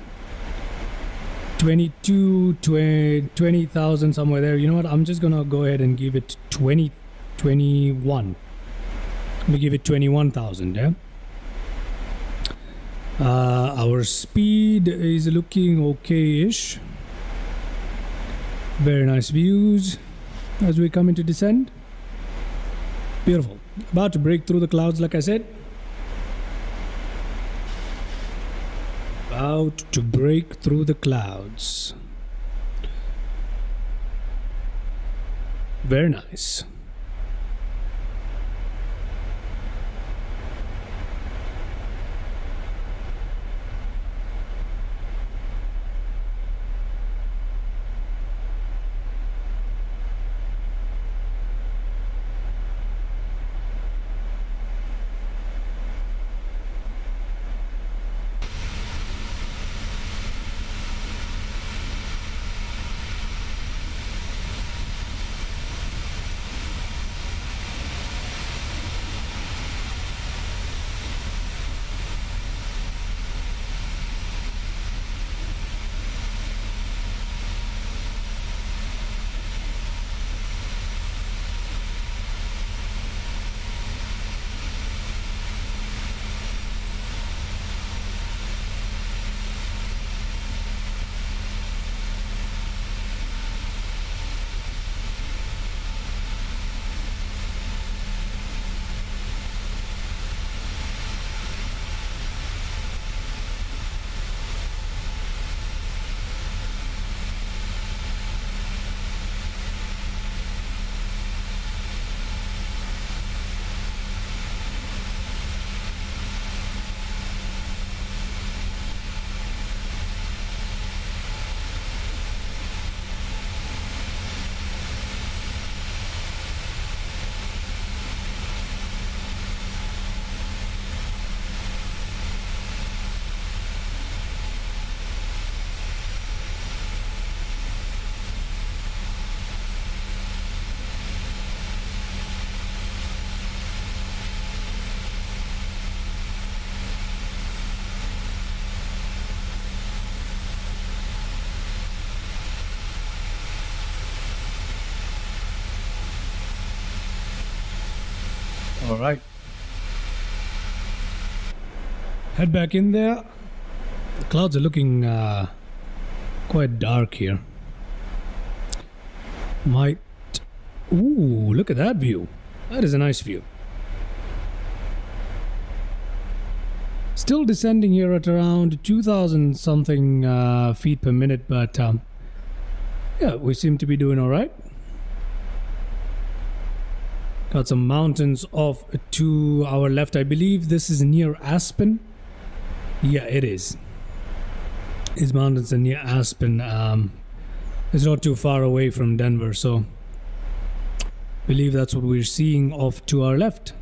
20,000 somewhere there. You know what? I'm just gonna go ahead and give it 21. Let me give it 21,000. Yeah. Our speed is looking okay-ish. Very nice views as we come into descent. Beautiful. About to break through the clouds, like I said. About to break through the clouds. Very nice. All right. Head back in there. The clouds are looking quite dark here. Might... Ooh, look at that view. That is a nice view. Still descending here at around 2,000 something feet per minute, but yeah, we seem to be doing all right. Got some mountains off to our left. I believe this is near Aspen. Yeah, it is. These mountains are near Aspen. It's not too far away from Denver, so I believe that's what we're seeing off to our left.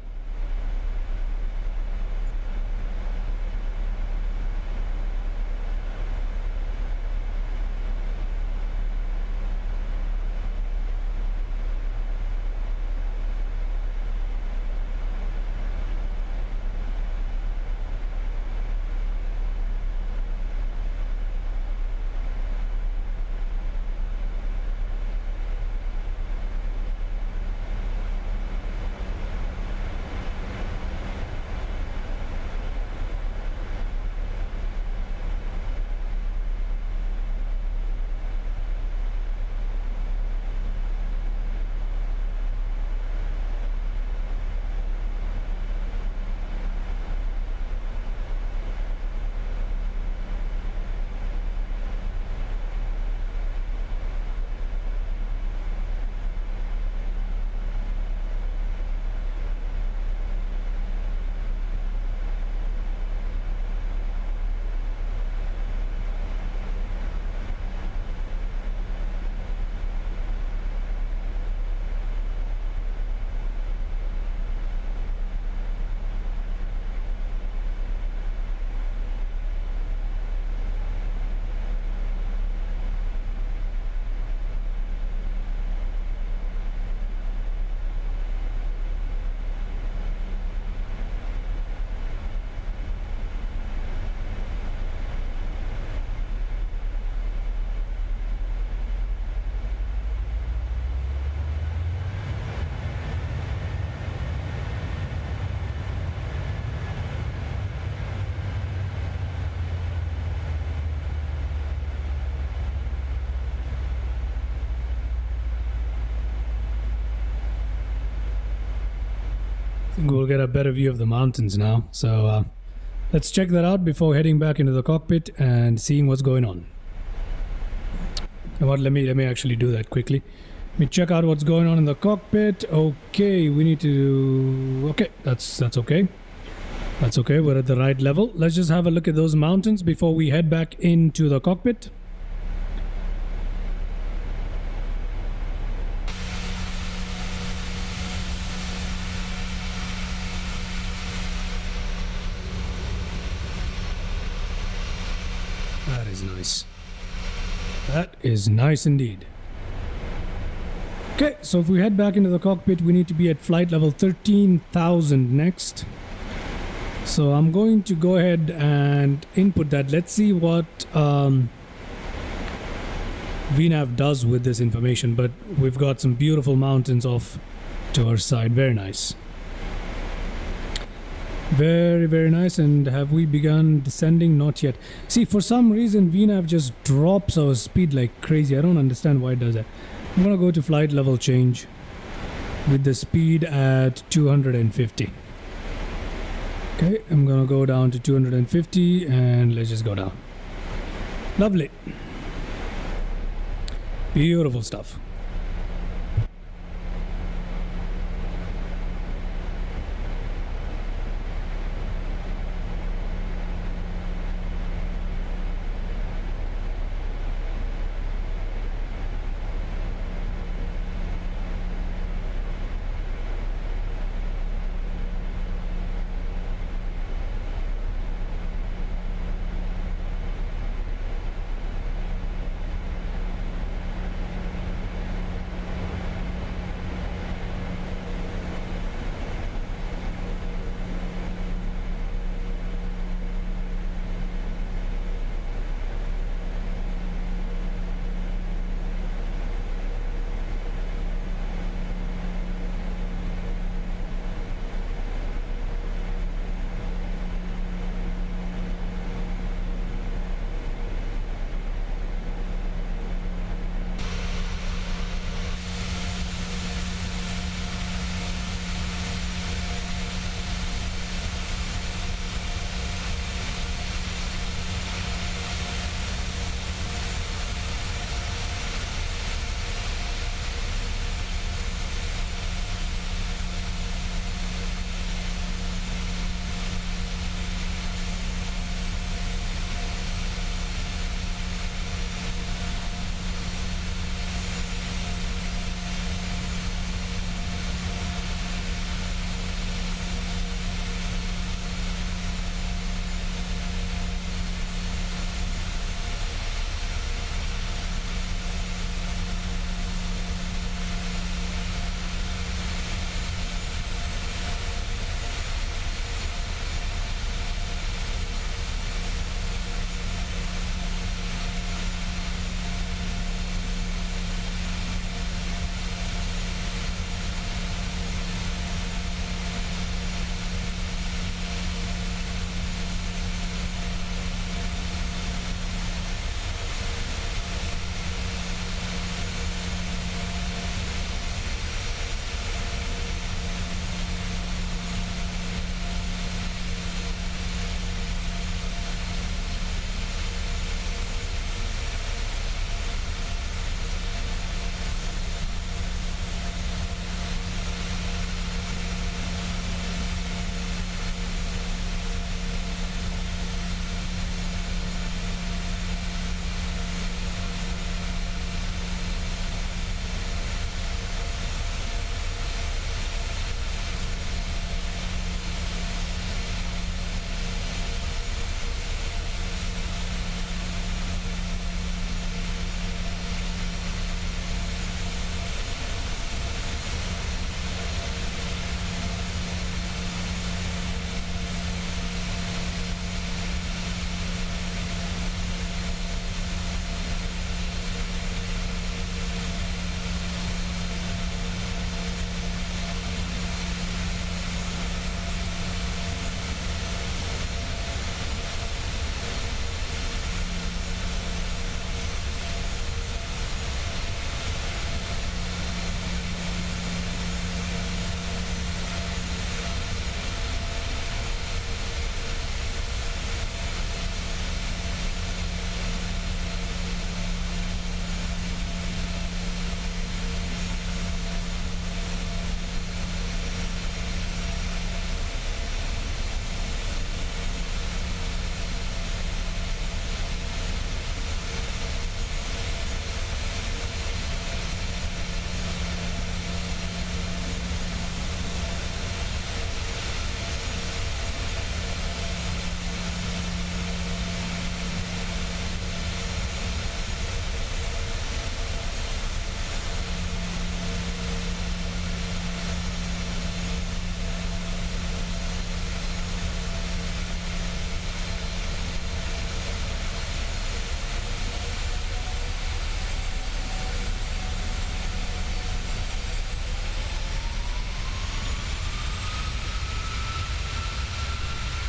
think we'll get a better view of the mountains now. So let's check that out before heading back into the cockpit and seeing what's going on. You know what? Let me actually do that quickly. Let me check out what's going on in the cockpit. Okay, we need to. Okay, that's okay. That's okay. We're at the right level. Let's just have a look at those mountains before we head back into the cockpit. That is nice. That is nice indeed. Okay, so if we head back into the cockpit, we need to be at flight level 13,000 next. So I'm going to go ahead and input that. Let's see what VNAV does with this information. But we've got some beautiful mountains off to our side. Very nice. Very, very nice. And have we begun descending? Not yet. See, for some reason, VNAV just drops our speed like crazy. I don't understand why it does that. I'm going to go to flight level change with the speed at 250. Okay, I'm going to go down to 250 and let's just go down. Lovely. Beautiful stuff.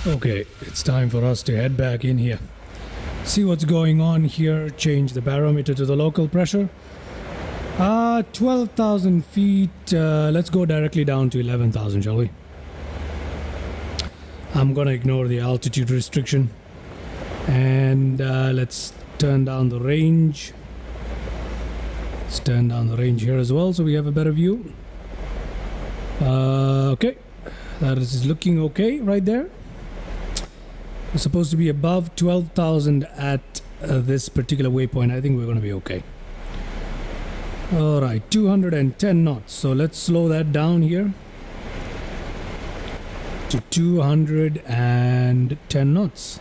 Okay, it's time for us to head back in here. See what's going on here. Change the barometer to the local pressure. 12,000 feet. Let's go directly down to 11,000, shall we? I'm gonna ignore the altitude restriction. And let's turn down the range. Let's turn down the range here as well so we have a better view. Okay, that is looking okay right there. We're supposed to be above 12,000 at this particular waypoint. I think we're going to be okay. All right, 210 knots. So let's slow that down here to 210 knots.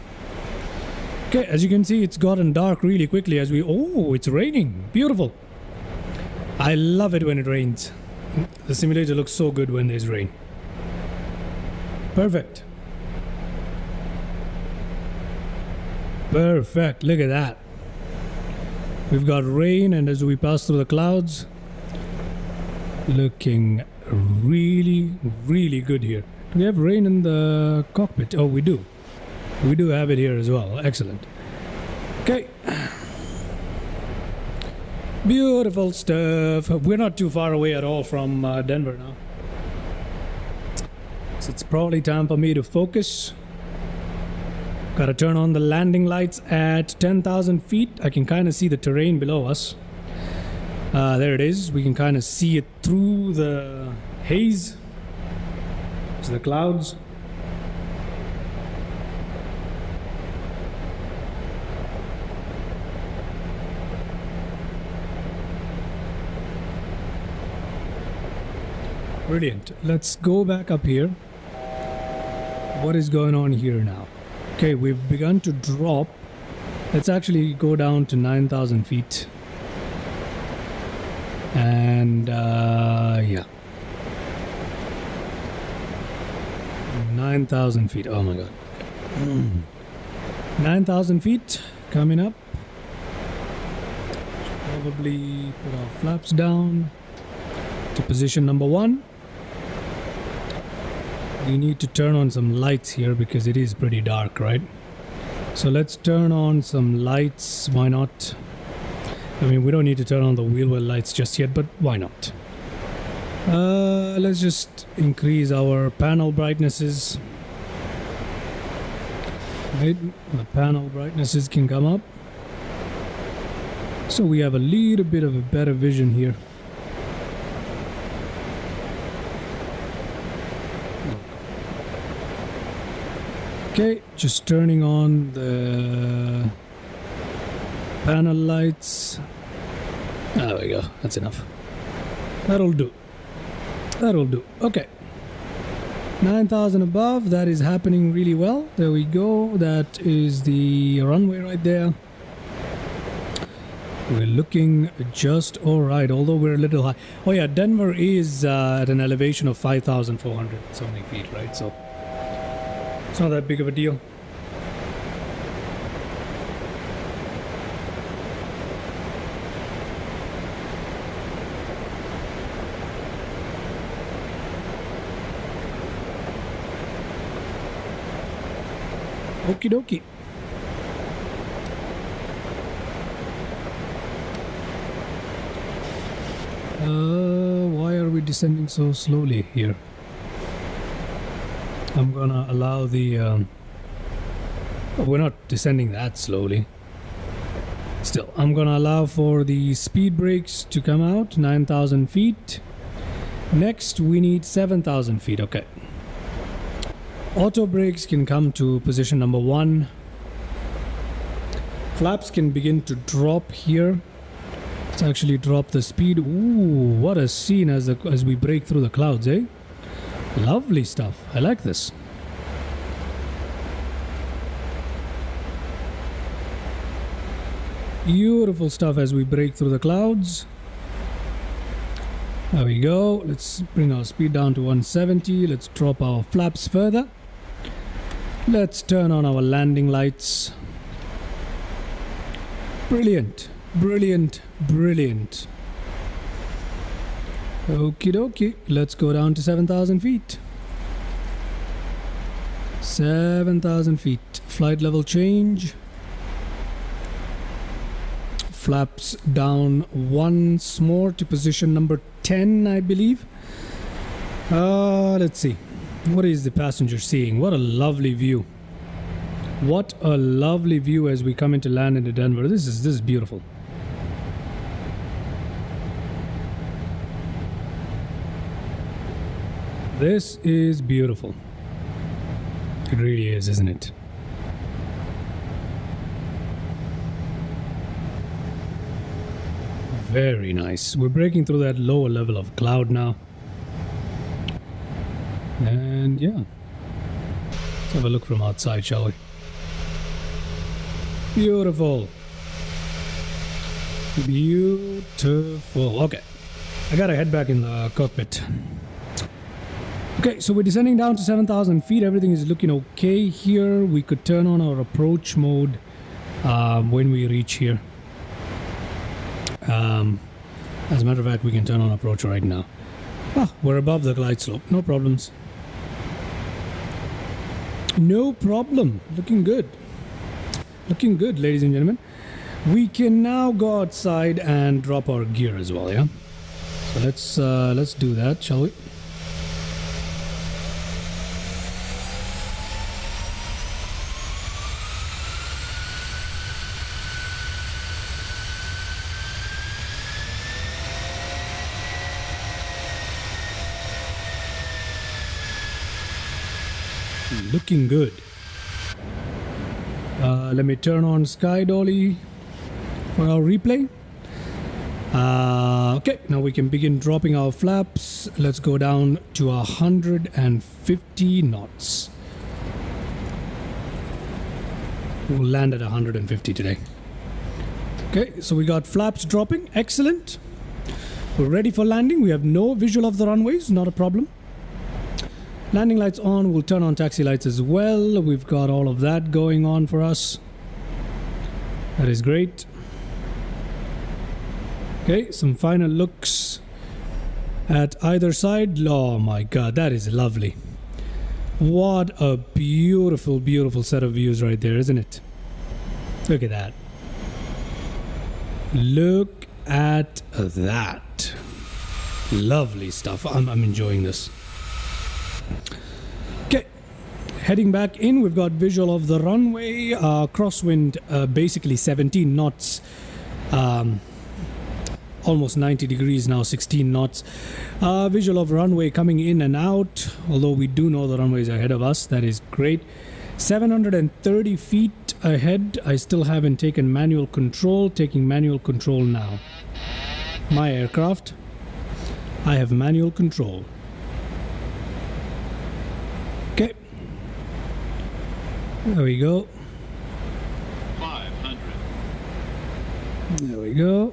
Okay, as you can see, it's gotten dark really quickly as we... Oh, it's raining. Beautiful. I love it when it rains. The simulator looks so good when there's rain. Perfect. Perfect. Look at that. We've got rain, and as we pass through the clouds, looking really, really good here. Do we have rain in the cockpit? Oh, we do. We do have it here as well. Excellent. Okay. Beautiful stuff. We're not too far away at all from Denver now. So it's probably time for me to focus. Gotta turn on the landing lights at 10,000 feet. I can kind of see the terrain below us. There it is. We can kind of see it through the haze. It's the clouds. Brilliant. Let's go back up here. What is going on here now? Okay, we've begun to drop. Let's actually go down to 9,000 feet. And yeah. 9,000 feet. Oh my god. 9,000 feet coming up. Should probably put our flaps down to position number 1. We need to turn on some lights here because it is pretty dark, right? So let's turn on some lights. Why not? I mean, we don't need to turn on the wheel well lights just yet, but why not? Let's just increase our panel brightnesses. Right, the panel brightnesses can come up. So we have a little bit of a better vision here. Okay, just turning on the panel lights. There we go, that's enough. That'll do. That'll do. Okay. 9,000 above, that is happening really well. There we go. That is the runway right there. We're looking just alright, although we're a little high. Oh yeah, Denver is at an elevation of 5,400 something feet, right? So it's not that big of a deal. Okie dokie. Why are we descending so slowly here? I'm gonna allow the we're not descending that slowly. Still, I'm gonna allow for the speed brakes to come out. 9,000 feet. Next we need 7,000 feet. Okay, auto brakes can come to position number 1. Flaps can begin to drop here. Let's actually drop the speed. Ooh, what a scene as we break through the clouds, eh? Lovely stuff. I like this. Beautiful stuff as we break through the clouds. There we go. Let's bring our speed down to 170. Let's drop our flaps further. Let's turn on our landing lights. Brilliant. Brilliant. Brilliant. Okie dokie. Let's go down to 7,000 feet. 7,000 feet. Flight level change. Flaps down once more to position number 10, I believe. Let's see. What is the passenger seeing? What a lovely view. What a lovely view as we come into land into Denver. This is beautiful. This is beautiful. It really is, isn't it? Very nice. We're breaking through that lower level of cloud now. And yeah. Let's have a look from outside, shall we? Beautiful. Beautiful. Okay. I gotta head back in the cockpit. Okay, so we're descending down to 7,000 feet. Everything is looking okay here. We could turn on our approach mode when we reach here. As a matter of fact, we can turn on approach right now. We're above the glide slope. No problems. No problem. Looking good. Looking good, ladies and gentlemen. We can now go outside and drop our gear as well, yeah? So let's do that, shall we? Looking good. Let me turn on Sky Dolly for our replay. Okay, now we can begin dropping our flaps. Let's go down to 150 knots. We'll land at 150 today. Okay, so we got flaps dropping. Excellent. We're ready for landing. We have no visual of the runways. Not a problem. Landing lights on. We'll turn on taxi lights as well. We've got all of that going on for us. That is great. Okay, some final looks at either side. Oh my god, that is lovely. What a beautiful, beautiful set of views right there, isn't it? Look at that. Look at that. Lovely stuff. I'm enjoying this. Okay, heading back in, we've got visual of the runway, crosswind basically 17 knots, almost 90 degrees now, 16 knots. Visual of runway coming in and out, although we do know the runway is ahead of us. That is great. 730 feet ahead. I still haven't taken manual control. Taking manual control now. My aircraft, I have manual control. Okay, there we go. 500. There we go.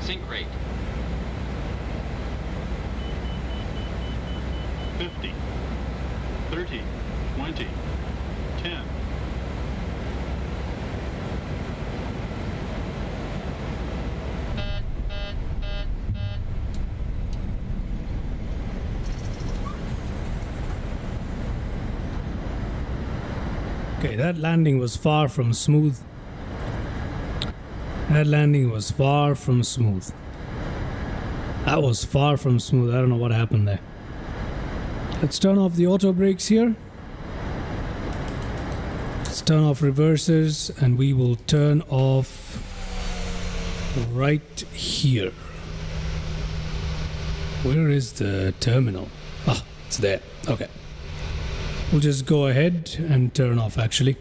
Sync rate. 50, 30, 20, 10. Okay, that landing was far from smooth. That landing was far from smooth. That was far from smooth. I don't know what happened there. Let's turn off the auto brakes here. Let's turn off reversers and we will turn off right here. Where is the terminal? Ah, it's there. Okay. We'll just go ahead and turn off actually.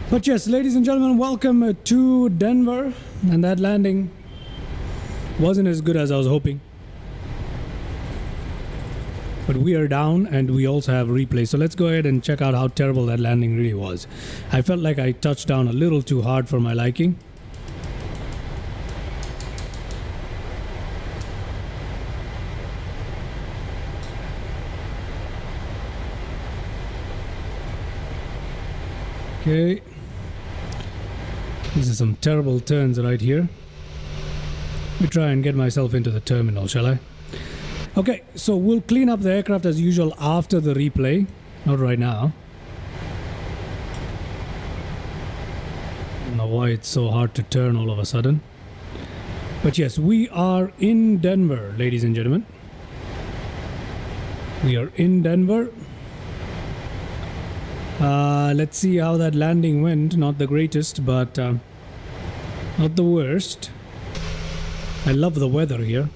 But yes, ladies and gentlemen, welcome to Denver. And that landing wasn't as good as I was hoping. But we are down and we also have replay. So let's go ahead and check out how terrible that landing really was. I felt like I touched down a little too hard for my liking. Okay. These are some terrible turns right here. Let me try and get myself into the terminal, shall I? Okay, so we'll clean up the aircraft as usual after the replay. Not right now. I don't know why it's so hard to turn all of a sudden. But yes, we are in Denver, ladies and gentlemen. We are in Denver. Let's see how that landing went. Not the greatest, but not the worst. I love the weather here.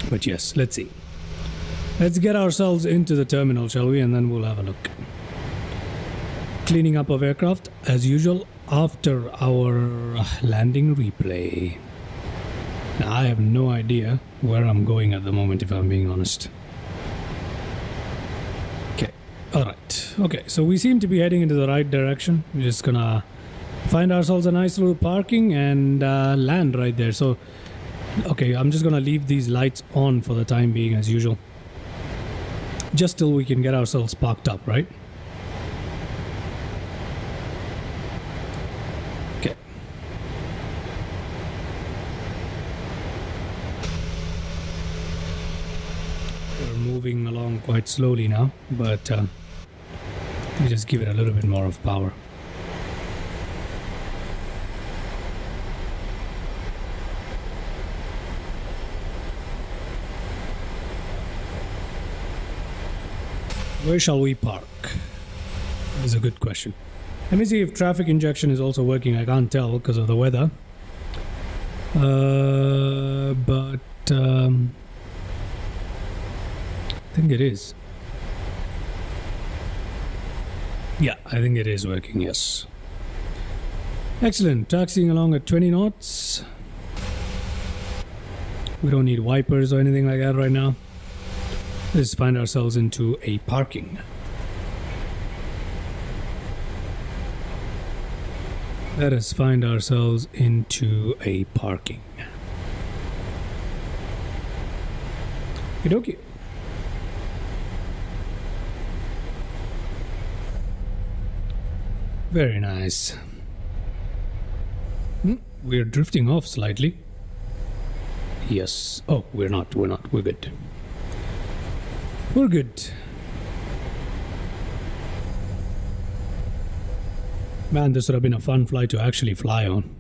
But yes, let's see. Let's get ourselves into the terminal, shall we? And then we'll have a look. Cleaning up of aircraft, as usual, after our landing replay. Now, I have no idea where I'm going at the moment, if I'm being honest. Okay, alright. Okay, so we seem to be heading into the right direction. We're just gonna find ourselves a nice little parking and land right there. So, okay, I'm just gonna leave these lights on for the time being, as usual. Just till we can get ourselves parked up, right? Okay. We're moving along quite slowly now, but we just give it a little bit more of power. Where shall we park? That is a good question. Let me see if traffic injection is also working. I can't tell because of the weather. But I think it is. Yeah, I think it is working, yes. Excellent. Taxiing along at 20 knots. We don't need wipers or anything like that right now. Let's find ourselves into a parking. Let us find ourselves into a parking. Okey-dokey. Very nice. We're drifting off slightly. Yes. Oh, we're not. We're good. We're good. Man, this would have been a fun flight to actually fly on.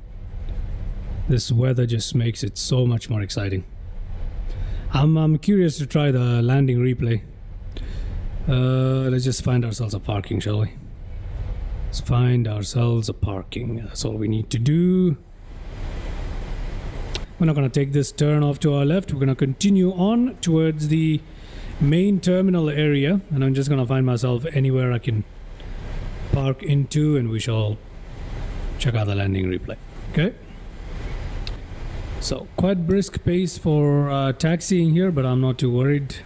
This weather just makes it so much more exciting. I'm curious to try the landing replay. Let's just find ourselves a parking, shall we? Let's find ourselves a parking. That's all we need to do. We're not going to take this turn off to our left. We're going to continue on towards the main terminal area, and I'm just going to find myself anywhere I can park into, and we shall check out the landing replay. Okay, so quite brisk pace for taxiing here, but I'm not too worried.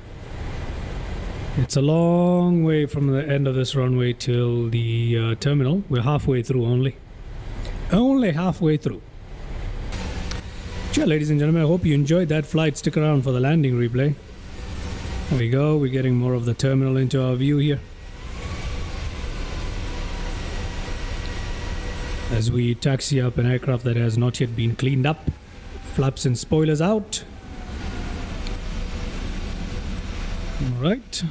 It's a long way from the end of this runway till the terminal. We're halfway through only halfway through. Sure, ladies and gentlemen, I hope you enjoyed that flight. Stick around for the landing replay. There we go, we're getting more of the terminal into our view here. As we taxi up an aircraft that has not yet been cleaned up. Flaps and spoilers out. Alright.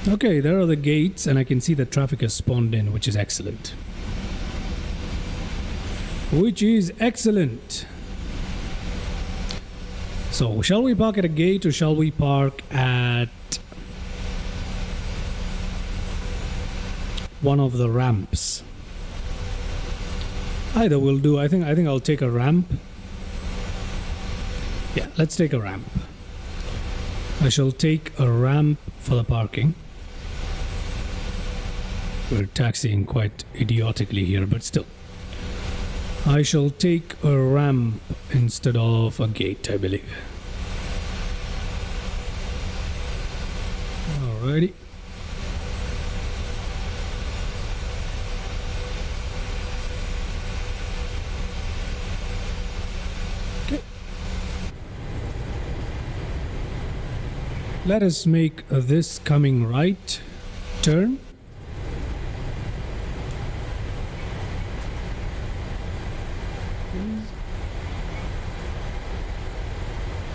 Okay, there are the gates, and I can see the traffic has spawned in, which is excellent. So, shall we park at a gate or shall we park at one of the ramps? Either will do. I think I'll take a ramp. Yeah, let's take a ramp. I shall take a ramp for the parking. We're taxiing quite idiotically here, but still. I shall take a ramp instead of a gate, I believe. Alrighty. Okay. Let us make this coming right turn.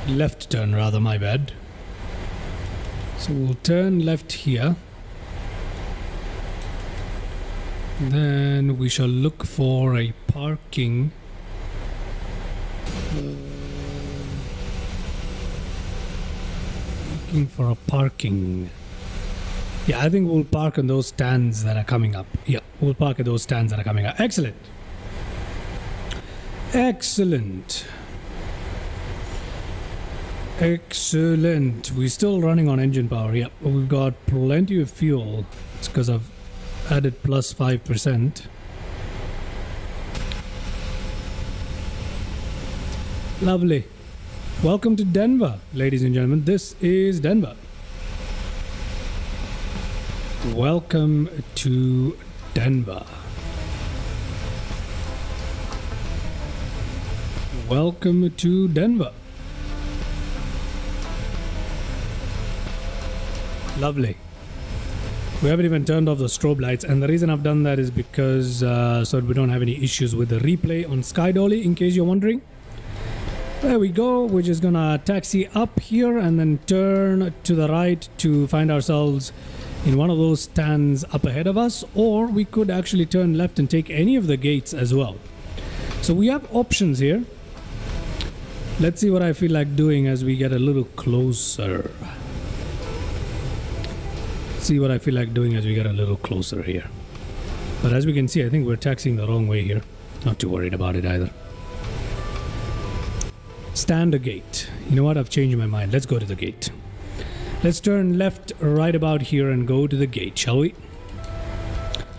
Left turn rather, my bad. So we'll turn left here. Then we shall look for a parking. Looking for a parking. Yeah, I think we'll park on those stands that are coming up. Yeah, we'll park at those stands that are coming up. Excellent. Excellent. Excellent. We're still running on engine power. Yep, we've got plenty of fuel. It's because I've added plus 5%. Lovely. Welcome to Denver, ladies and gentlemen. This is Denver. Welcome to Denver. Welcome to Denver. Lovely. We haven't even turned off the strobe lights, and the reason I've done that is because so that we don't have any issues with the replay on Sky Dolly, in case you're wondering. There we go. We're just gonna taxi up here and then turn to the right to find ourselves in one of those stands up ahead of us, or we could actually turn left and take any of the gates as well. So we have options here. Let's see what I feel like doing as we get a little closer. See what I feel like doing as we get a little closer here. But as we can see, I think we're taxiing the wrong way here. Not too worried about it either. Stand a gate. You know what? I've changed my mind. Let's go to the gate. Let's turn left right about here and go to the gate, shall we?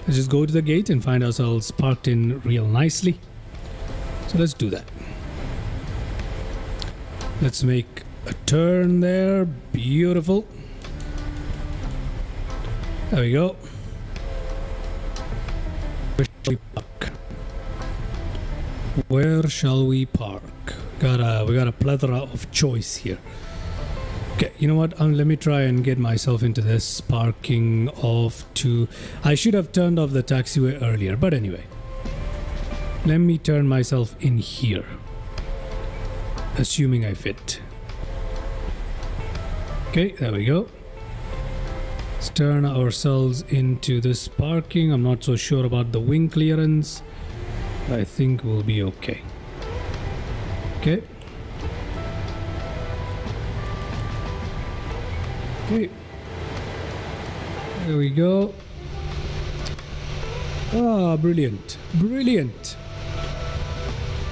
Let's just go to the gate and find ourselves parked in real nicely. So let's do that. Let's make a turn there. Beautiful. There we go. Where shall we park? Where shall we park? We got a plethora of choice here. Okay, you know what? Let me try and get myself into this parking off to. I should have turned off the taxiway earlier, but anyway. Let me turn myself in here. Assuming I fit. Okay, there we go. Let's turn ourselves into this parking. I'm not so sure about the wing clearance. I think we'll be okay. Okay. Okay. There we go. Ah, brilliant. Brilliant.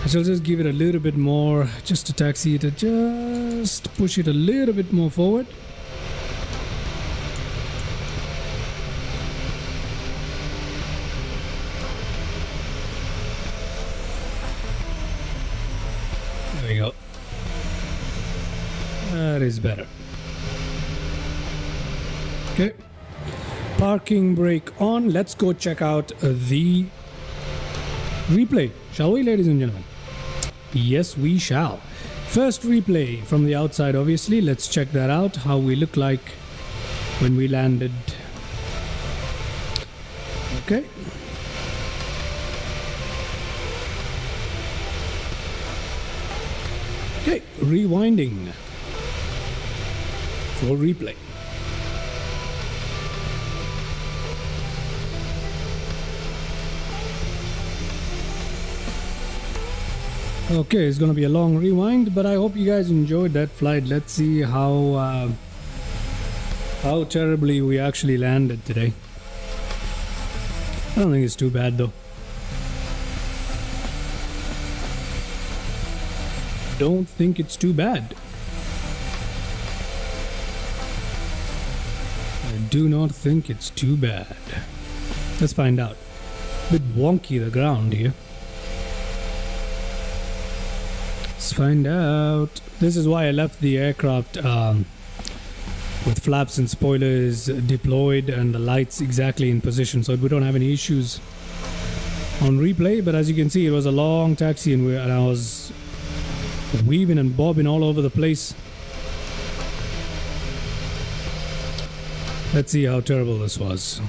I shall just give it a little bit more, just to taxi it, just push it a little bit more forward. There we go. That is better. Okay. Parking brake on. Let's go check out the replay, shall we, ladies and gentlemen? Yes, we shall. First replay from the outside, obviously. Let's check that out, how we look like when we landed. Okay. Okay, rewinding for replay. Okay, it's gonna be a long rewind, but I hope you guys enjoyed that flight. Let's see how terribly we actually landed today. I don't think it's too bad though. Don't think it's too bad. I do not think it's too bad. Let's find out. Bit wonky the ground here. Let's find out. This is why I left the aircraft with flaps and spoilers deployed and the lights exactly in position, so we don't have any issues on replay. But as you can see, it was a long taxi and I was weaving and bobbing all over the place. Let's see how terrible this was.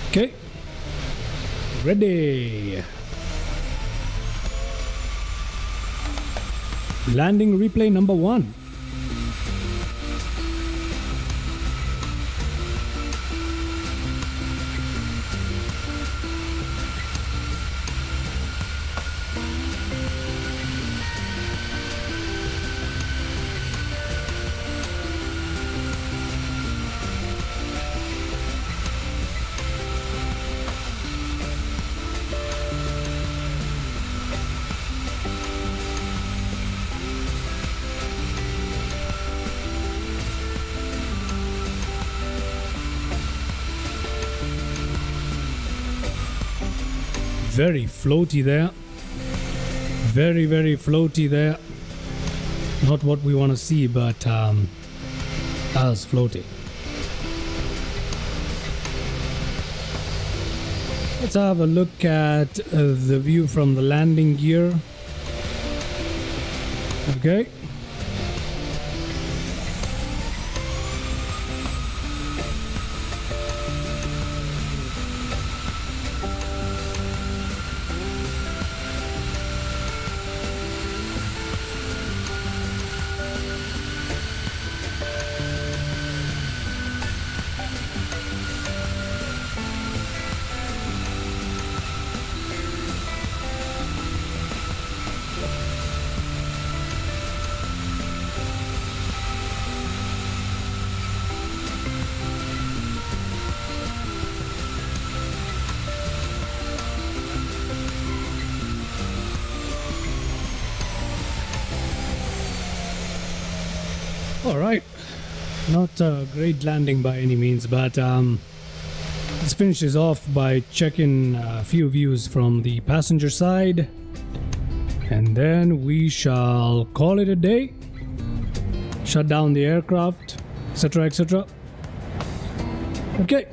Okay, ready. Landing replay number 1. Very floaty there. Very, very floaty there. Not what we want to see, but that was floaty. Let's have a look at the view from the landing gear. Okay. All right, not a great landing by any means, but let's finish this off by checking a few views from the passenger side, and then we shall call it a day, shut down the aircraft, etc., etc. Okay,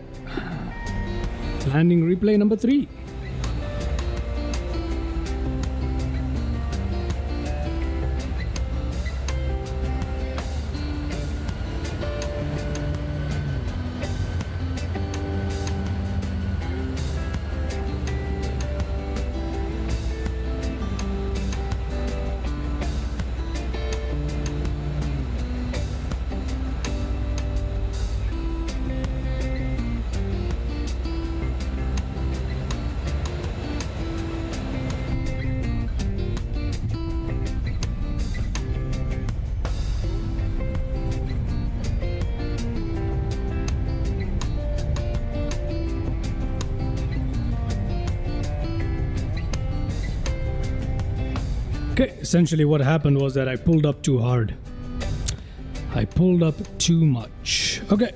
landing replay number 3. Okay, essentially what happened was that I pulled up too hard. I pulled up too much. Okay,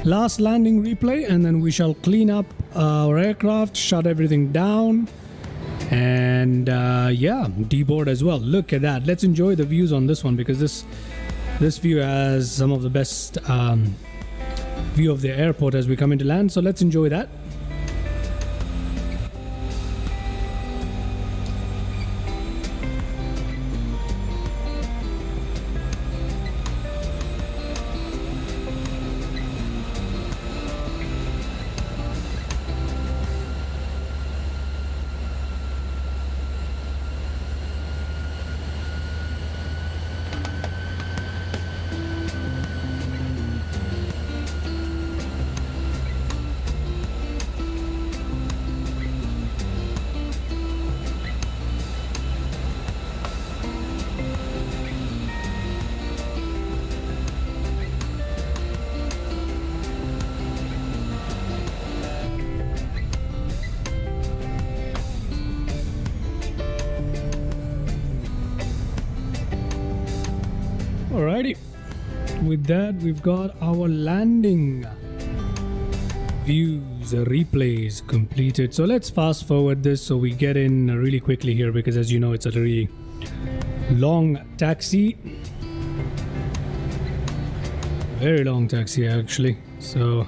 last landing replay, and then we shall clean up our aircraft, shut everything down, and yeah, deboard as well. Look at that. Let's enjoy the views on this one, because this view has some of the best view of the airport as we come into land. So let's enjoy that. Alrighty, with that we've got our landing views replays completed. So let's fast forward this so we get in really quickly here, because as you know, it's a really long taxi. very long taxi actually. So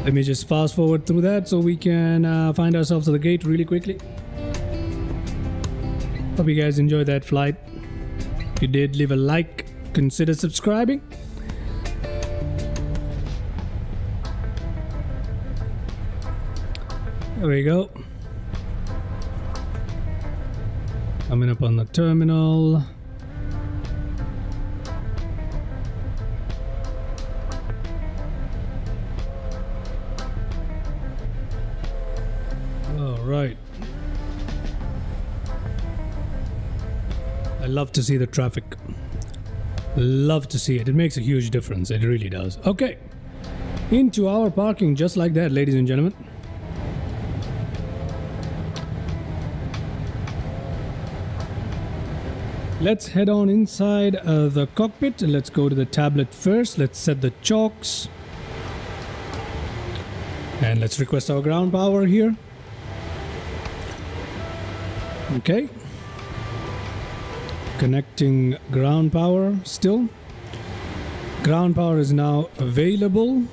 let me just fast forward through that so we can find ourselves at the gate really quickly. Hope you guys enjoyed that flight. If you did, leave a like, consider subscribing. There we go. Coming up on the terminal. All right. I love to see the traffic. Love to see it. It makes a huge difference. It really does. Okay. Into our parking just like that, ladies and gentlemen. Let's head on inside the cockpit. Let's go to the tablet first. Let's set the chocks. And let's request our ground power here. Okay. Connecting ground power still. Ground power is now available.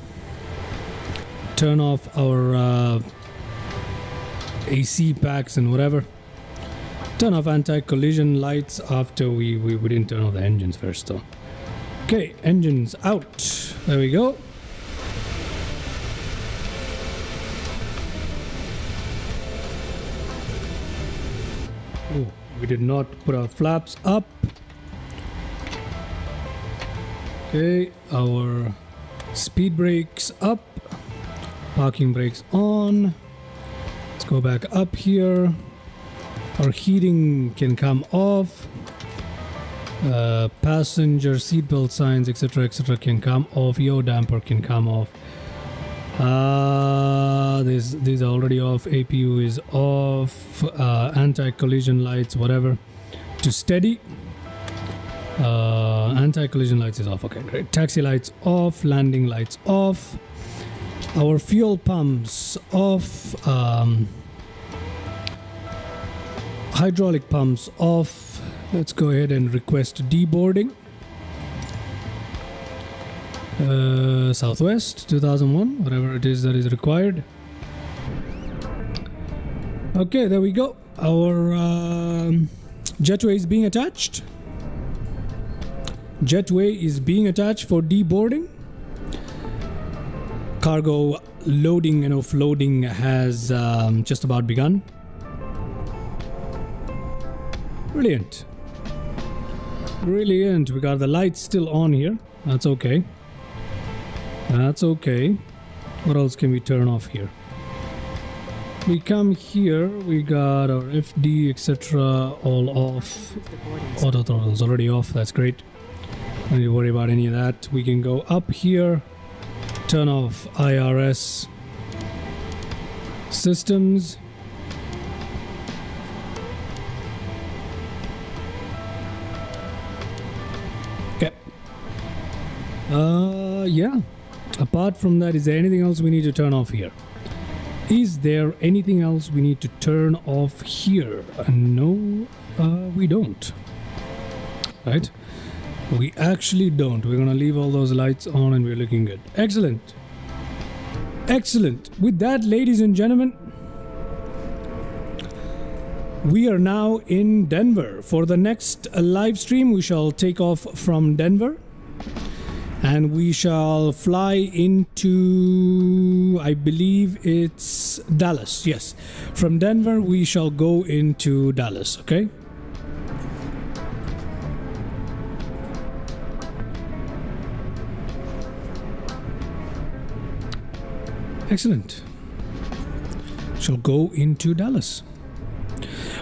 Turn off our AC packs and whatever. Turn off anti-collision lights after we didn't turn off the engines first though. Okay, engines out. There we go. Oh, we did not put our flaps up. Okay, our speed brakes up. Parking brakes on. Let's go back up here. Our heating can come off. Passenger seatbelt signs, etc., can come off. Yaw damper can come off. These are already off. APU is off. Anti-collision lights, whatever. To steady. Anti-collision lights is off. Okay, great. Taxi lights off. Landing lights off. Our fuel pumps off. Hydraulic pumps off. Let's go ahead and request deboarding. Southwest 2001, whatever it is that is required. Okay, there we go. Our jetway is being attached. Jetway is being attached for deboarding. Cargo loading and offloading has just about begun. Brilliant. Brilliant. We got the lights still on here. That's okay. That's okay. What else can we turn off here? We come here. We got our FD, etc. all off. Auto throttle's already off. That's great. Don't need to worry about any of that. We can go up here. Turn off IRS systems. Yeah. Apart from that, is there anything else we need to turn off here? Is there anything else we need to turn off here? No, we don't. Right? We actually don't. We're gonna leave all those lights on and we're looking good. Excellent. Excellent. With that, ladies and gentlemen, we are now in Denver. For the next live stream, we shall take off from Denver. And we shall fly into, I believe it's Dallas. Yes. From Denver, we shall go into Dallas. Okay. Excellent. Shall go into Dallas.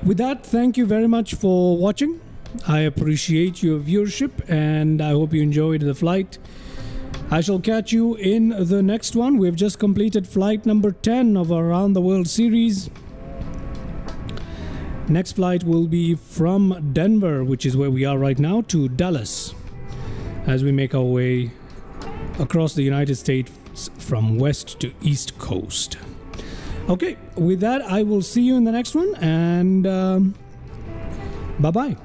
With that, thank you very much for watching. I appreciate your viewership and I hope you enjoyed the flight. I shall catch you in the next one. We've just completed flight number 10 of our Around the World series. Next flight will be from Denver, which is where we are right now, to Dallas, as we make our way across the United States from west to east coast. Okay, with that, I will see you in the next one, and bye-bye.